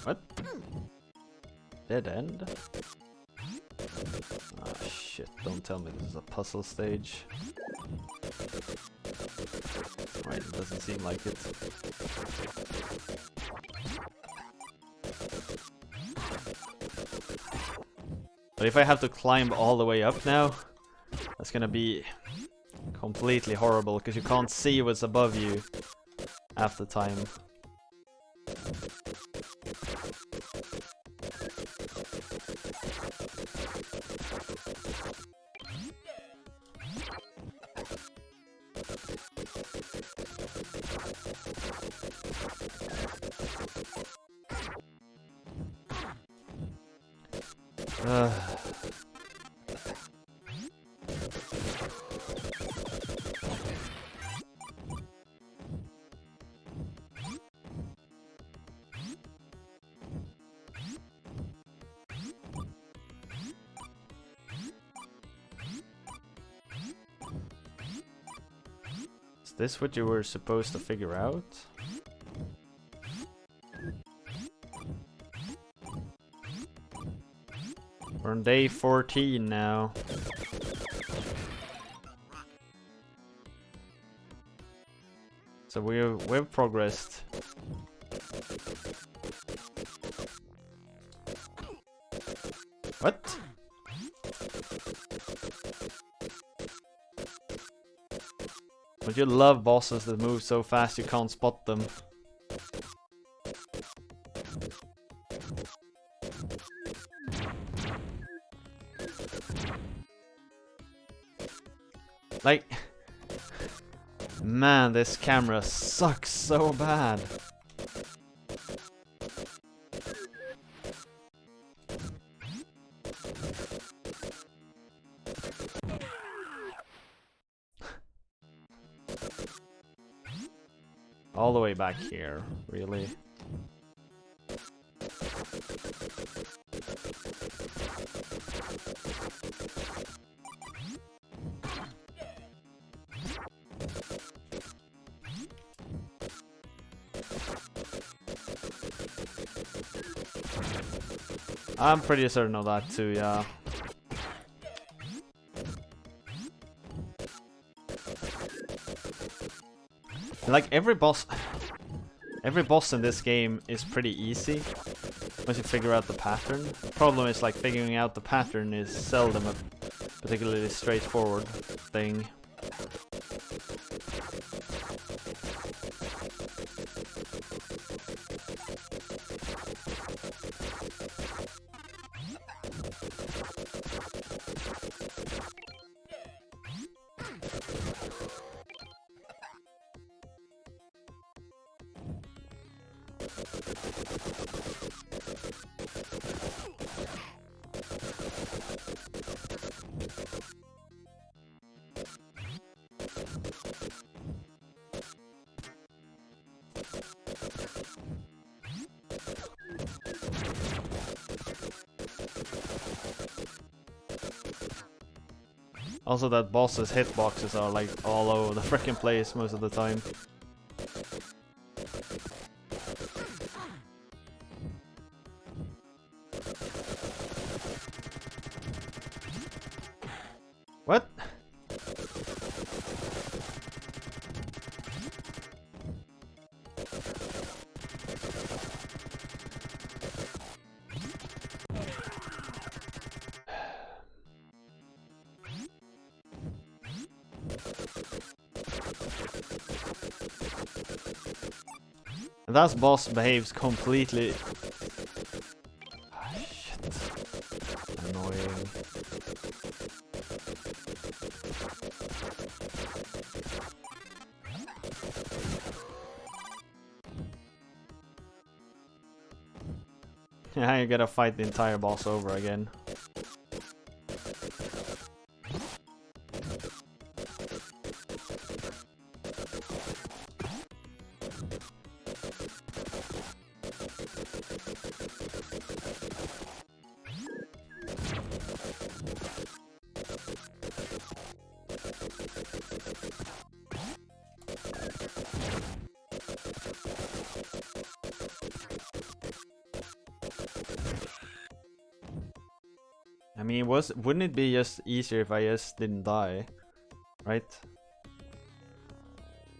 What? Dead end? Ah, shit, don't tell me this is a puzzle stage. Right, it doesn't seem like it. But if I have to climb all the way up now, that's gonna be completely horrible, because you can't see what's above you half the time. Is this what you were supposed to figure out? We're on day 14 now. So we've progressed. What? But you love bosses that move so fast you can't spot them. Like, man, this camera sucks so bad. All the way back here, really. I'm pretty certain of that too, yeah. Like every boss in this game is pretty easy once you figure out the pattern. The problem is like figuring out the pattern is seldom a particularly straightforward thing. Also, that boss's hitboxes are like all over the frickin' place most of the time. What? That boss behaves completely... Ah, shit. Annoying. Yeah, you gotta fight the entire boss over again. I mean, wouldn't it be just easier if I just didn't die? Right?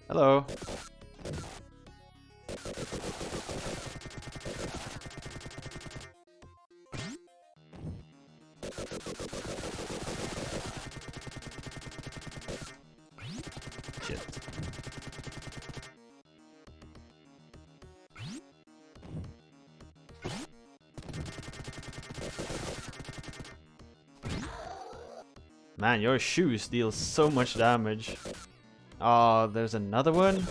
Hello. Shit. Man, your shoes deal so much damage. Oh, there's another one?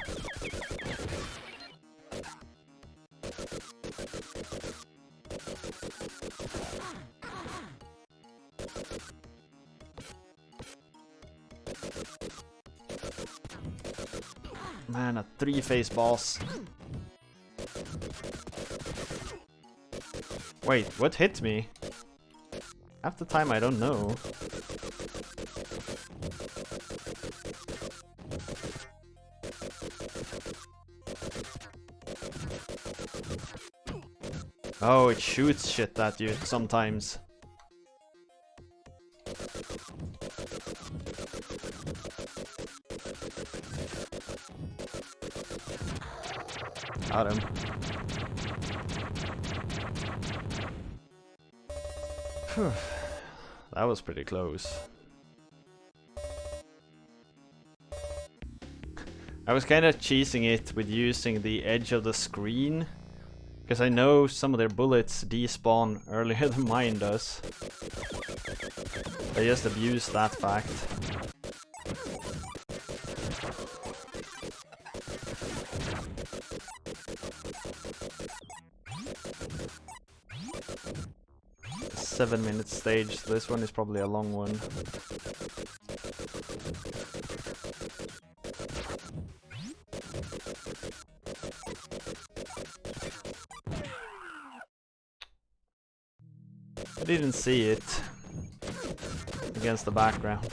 man, a 3-phase boss. Wait, what hit me? Half the time I don't know. Oh, it shoots shit at you sometimes. Got him. Phew. That was pretty close. I was kind of cheesing it with using the edge of the screen, because I know some of their bullets despawn earlier than mine does. I just abuse that fact. A 7-minute stage, this one is probably a long one. I didn't see it against the background.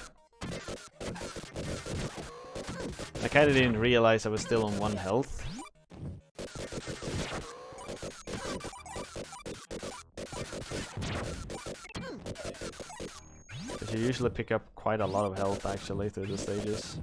I kinda didn't realize I was still on 1 health. But you usually pick up quite a lot of health actually through the stages.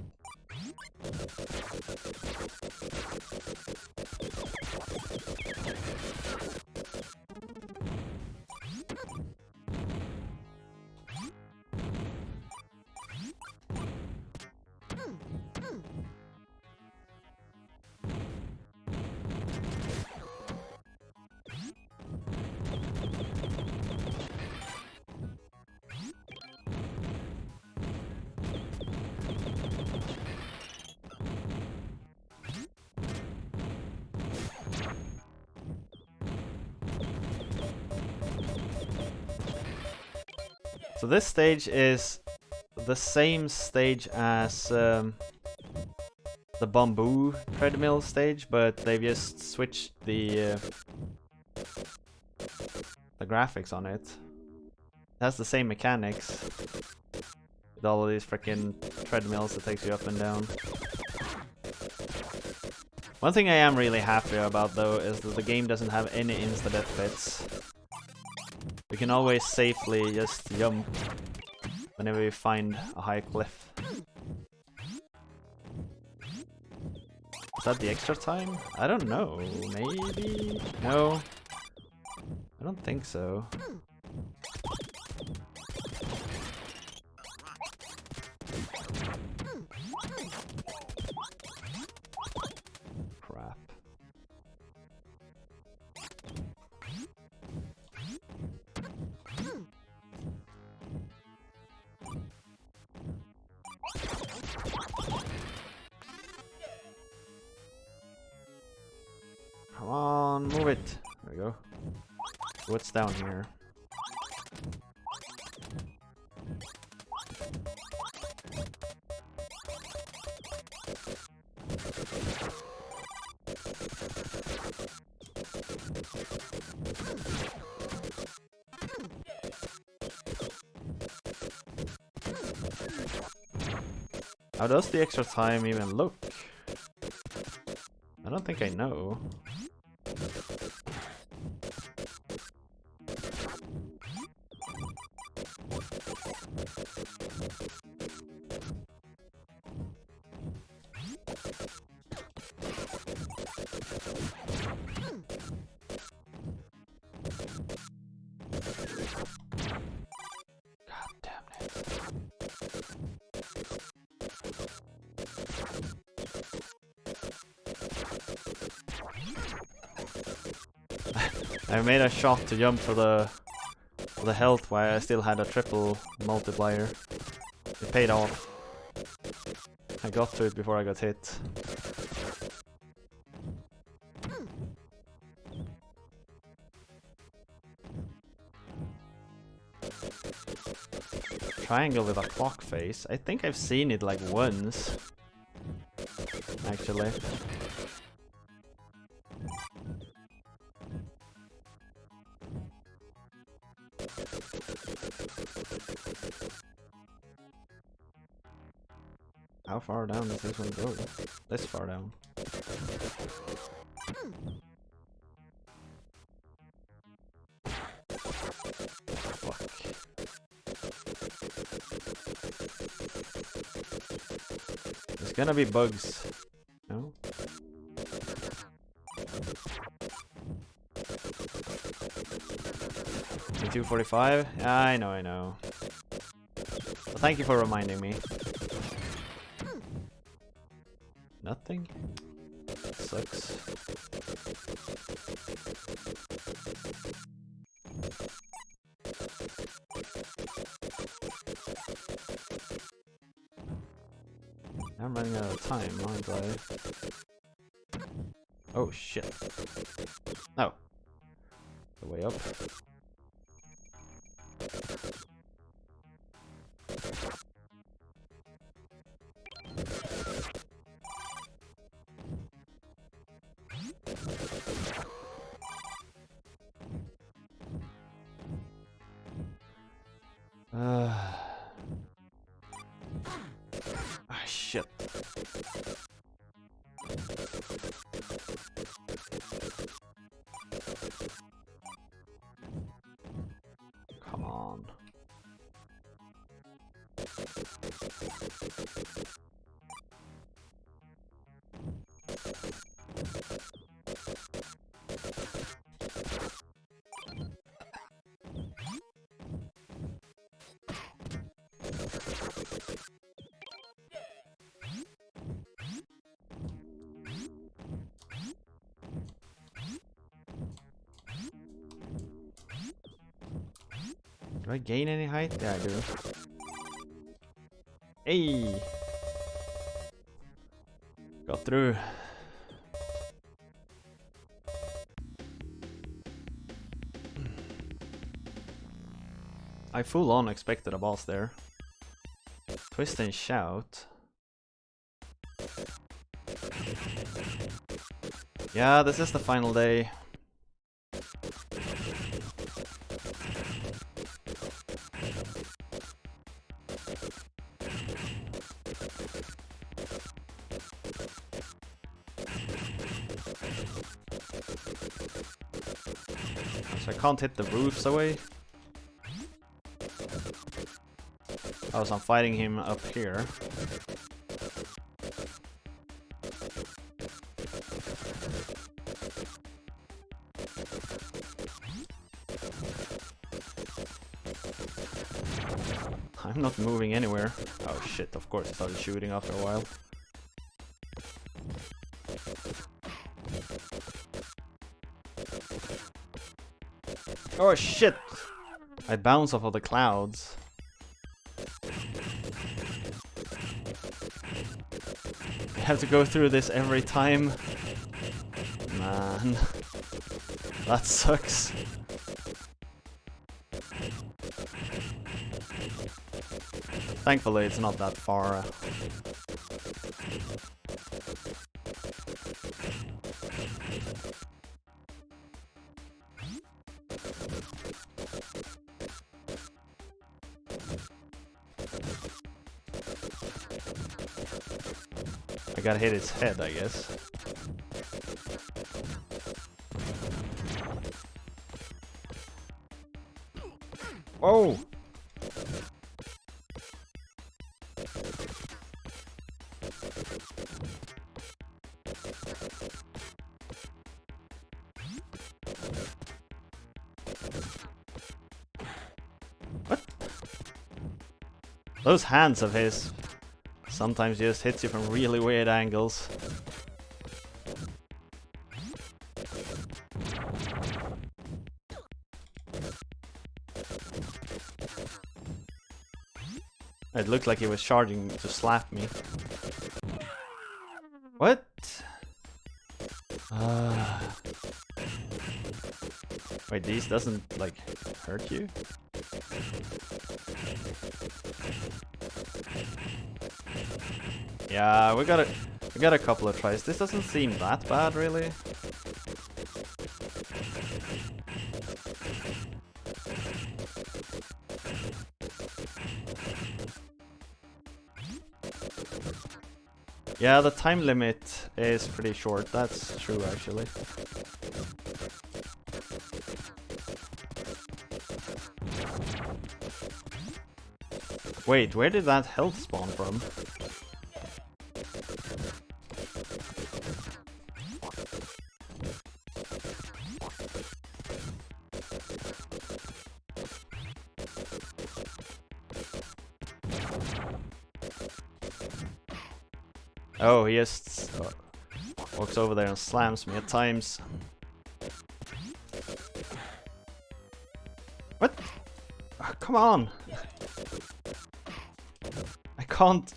So this stage is the same stage as the bamboo treadmill stage, but they've just switched the graphics on it. It has the same mechanics with all of these freaking treadmills that takes you up and down. One thing I am really happy about though is that the game doesn't have any insta-death bits. We can always safely just jump whenever we find a high cliff. Is that the extra time? I don't know. Maybe? No. I don't think so. Crap. Come on, move it. There we go. What's down here? How does the extra time even look? I don't think I know. God damn it. I made a shot to jump for the health while I still had a triple multiplier. It paid off. I got to it before I got hit. Triangle with a clock face. I think I've seen it like once. I actually. How far down does this one go? This far down. Fuck. There's gonna be bugs. No? 245? I know, I know. Well, thank you for reminding me. Nothing? Sucks. I'm running out of time, aren't I? Oh shit. No. The way up. Ah, shit. Come on. Do I gain any height? Yeah, I do. Hey! Got through. I full on expected a boss there. Twist and shout. Yeah, this is the final day. So I can't hit the roofs away. Oh, so I'm fighting him up here. I'm not moving anywhere. Oh shit, of course I started shooting after a while. Oh shit! I bounce off of the clouds. I have to go through this every time. Man. That sucks. Thankfully it's not that far. I gotta hit his head, I guess. Whoa! What? Those hands of his sometimes just hits you from really weird angles. It looked like he was charging to slap me. What? Wait, these doesn't like hurt you? Yeah, we gotta I got a couple of tries. This doesn't seem that bad, really. Yeah, the time limit is pretty short. That's true, actually. Wait, where did that health spawn from? Oh, he just walks over there and slams me at times. What? Oh, come on! I can't.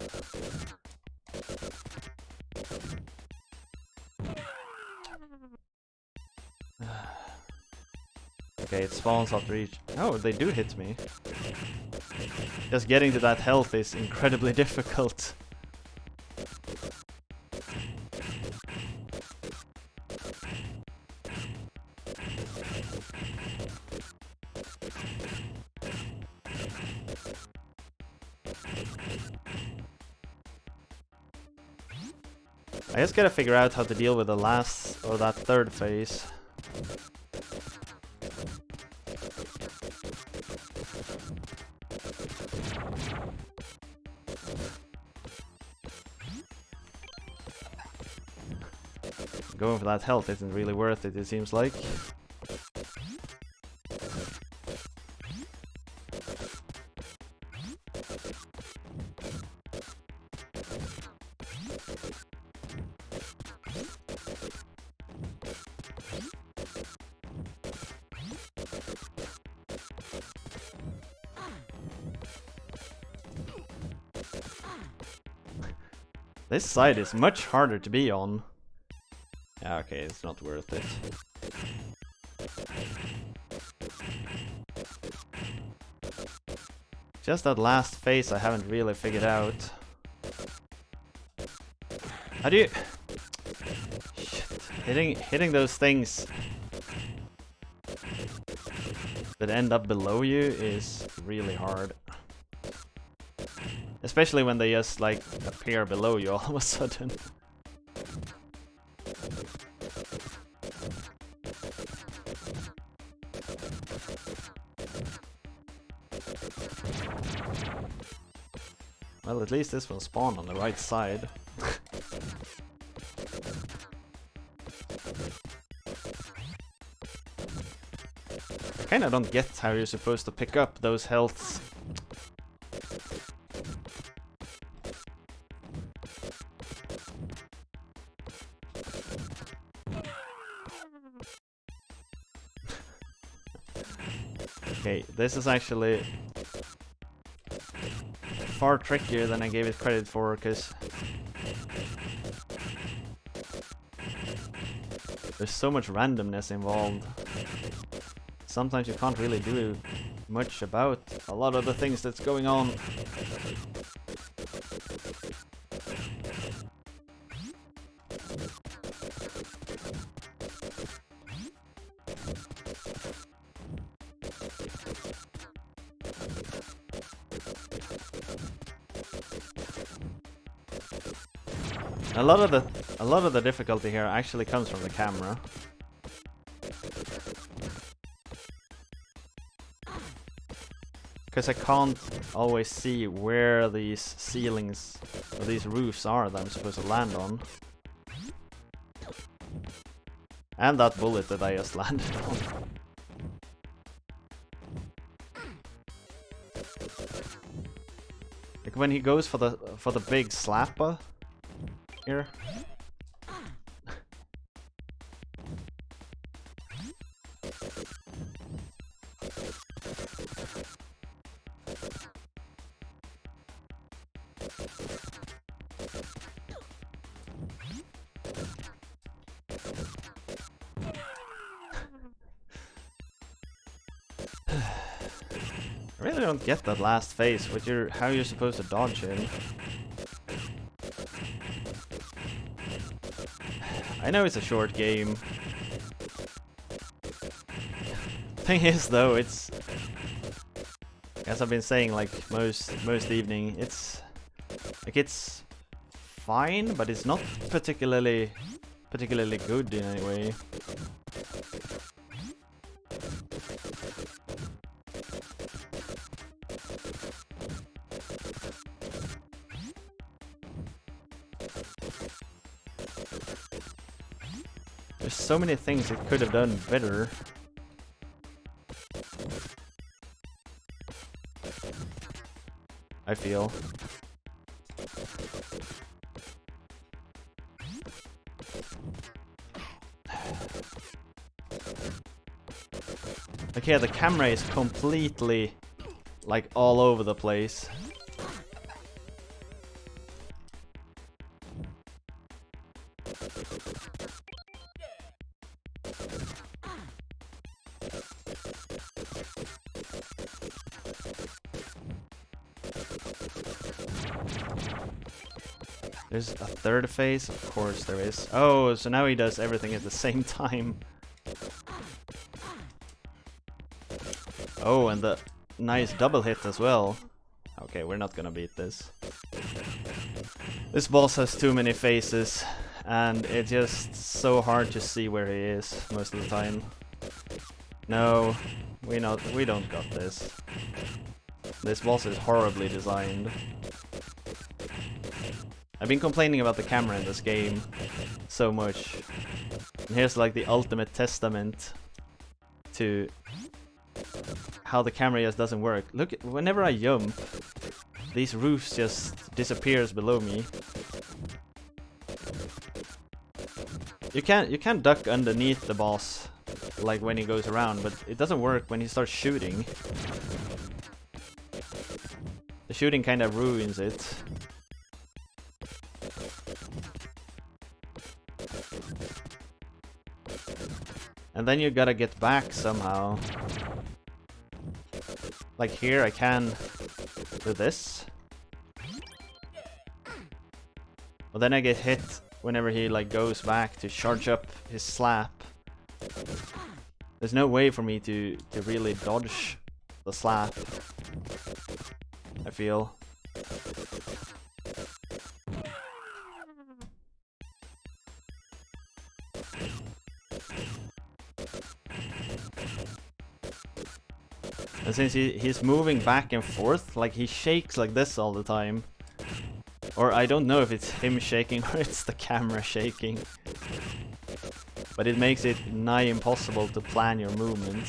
Okay, it spawns after each. Oh, they do hit me. Just getting to that health is incredibly difficult. I just gotta figure out how to deal with the last, or that third phase. Going for that health isn't really worth it, it seems like. This side is much harder to be on. Yeah, okay, it's not worth it. Just that last phase I haven't really figured out. How do you... Shit. Hitting those things that end up below you is really hard. Especially when they just, like, appear below you all of a sudden. Well, at least this one spawned on the right side. I kinda don't get how you're supposed to pick up those healths. Okay, this is actually far trickier than I gave it credit for, because there's so much randomness involved. Sometimes you can't really do much about a lot of the things that's going on. A lot of the difficulty here actually comes from the camera. Because I can't always see where these ceilings or these roofs are that I'm supposed to land on. And that bullet that I just landed on. Like when he goes for the big slapper here. I really don't get that last phase with how you're supposed to dodge him. I know it's a short game. Thing is though, it's, as I've been saying like most evening, it's like it's fine, but it's not particularly good in any way. There's so many things it could have done better. I feel. Okay, the camera is completely like all over the place. There's a third phase? Of course there is. Oh, so now he does everything at the same time. Oh, and the nice double hit as well. Okay, we're not gonna beat this. This boss has too many phases, and it's just so hard to see where he is most of the time. No, we don't got this. This boss is horribly designed. I've been complaining about the camera in this game so much. And here's like the ultimate testament to how the camera just doesn't work. Look, whenever I jump, these roofs just disappears below me. You can't duck underneath the boss like when he goes around, but it doesn't work when he starts shooting. The shooting kind of ruins it. And then you gotta get back somehow. Like here, I can do this. But then I get hit whenever he like goes back to charge up his slap. There's no way for me to really dodge the slap, I feel. And since he's moving back and forth, like he shakes like this all the time. Or I don't know if it's him shaking or it's the camera shaking. But it makes it nigh impossible to plan your movement.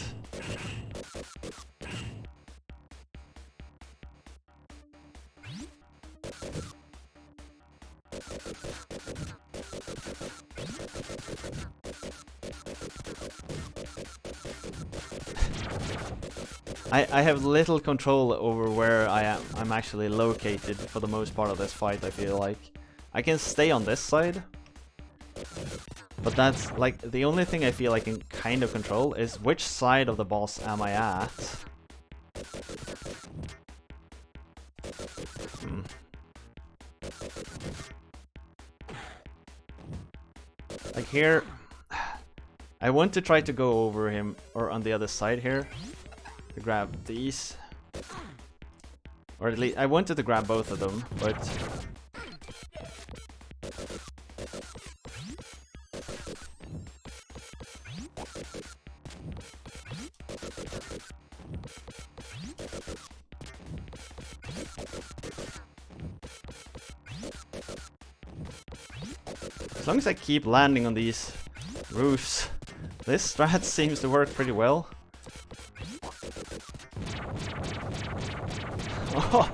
I have little control over where I'm actually located for the most part of this fight, I feel like. I can stay on this side, but that's like the only thing I feel I can kind of control is which side of the boss am I at. Like here, I want to try to go over him or on the other side here. To grab these, or at least I wanted to grab both of them, but as long as I keep landing on these roofs, this strat seems to work pretty well. Oh.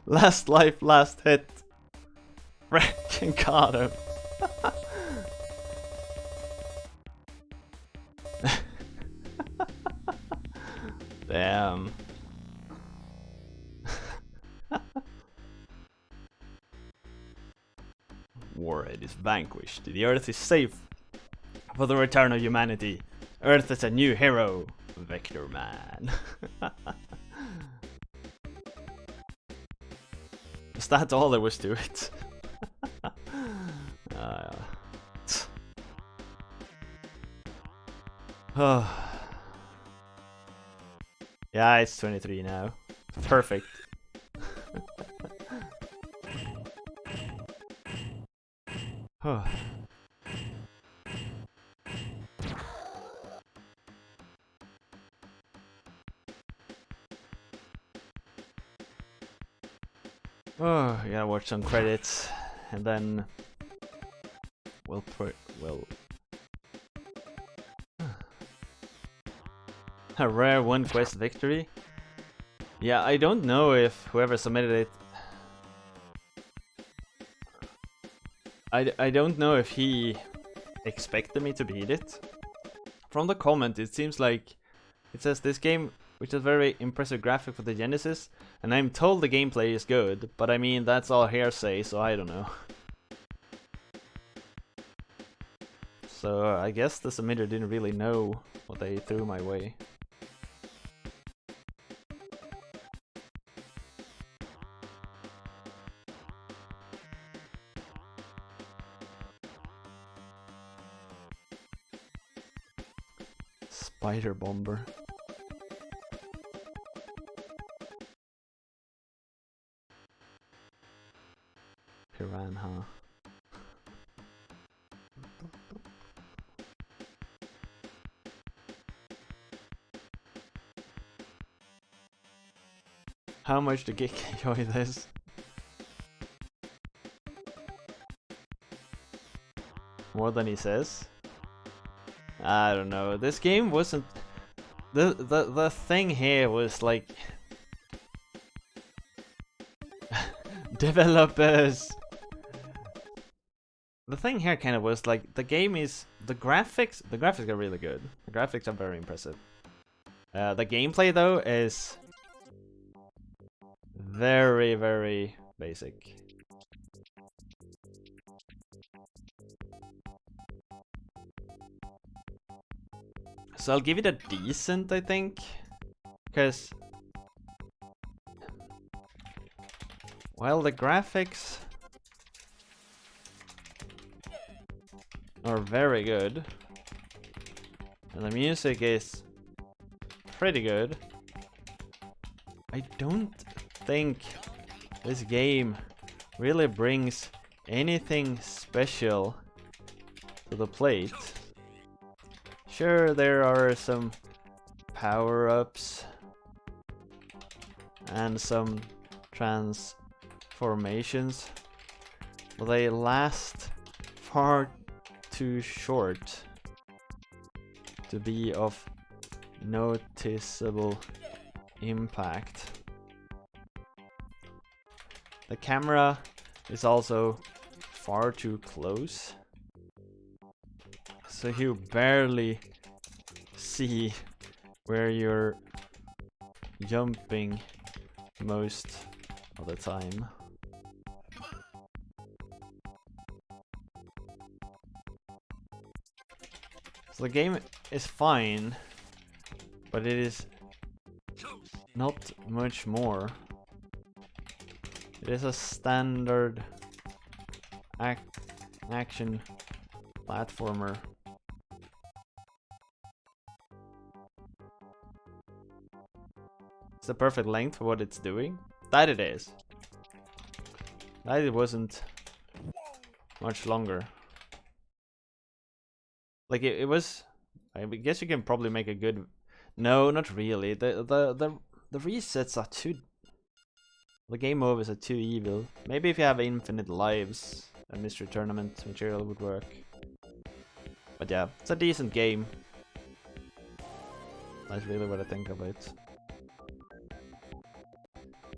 Last life, last hit. Freaking got him. Damn. Warhead is vanquished. The Earth is safe for the return of humanity. Earth is a new hero. Vectorman. Is that all there was to it? Yeah, it's 23 now. Perfect. Oh, I gotta watch some credits, and then we'll a rare one quest victory. Yeah, I don't know if whoever submitted it. I don't know if he expected me to beat it. From the comment, it seems like it says this game, which is very impressive graphic for the Genesis, and I'm told the gameplay is good, but I mean that's all hearsay, so I don't know. So I guess the submitter didn't really know what they threw my way. Spider Bomber. Piranha. How much do Geek enjoy this? More than he says? I don't know. This game wasn't the thing here was like developers. The thing here kind of was like the game is the graphics are really good. The graphics are very impressive. The gameplay though is very, very basic. So I'll give it a decent, I think, because while the graphics are very good and the music is pretty good, I don't think this game really brings anything special to the plate. Sure, there are some power-ups and some transformations, but they last far too short to be of noticeable impact. The camera is also far too close, so you barely see where you're jumping most of the time. So the game is fine, but it is not much more. It is a standard action platformer. It's the perfect length for what it's doing. That it is. That it wasn't much longer. Like it was. I guess you can probably make a good. No, not really. The resets are too. The game overs are too evil. Maybe if you have infinite lives, a mystery tournament material would work. But yeah, it's a decent game. That's really what I think of it.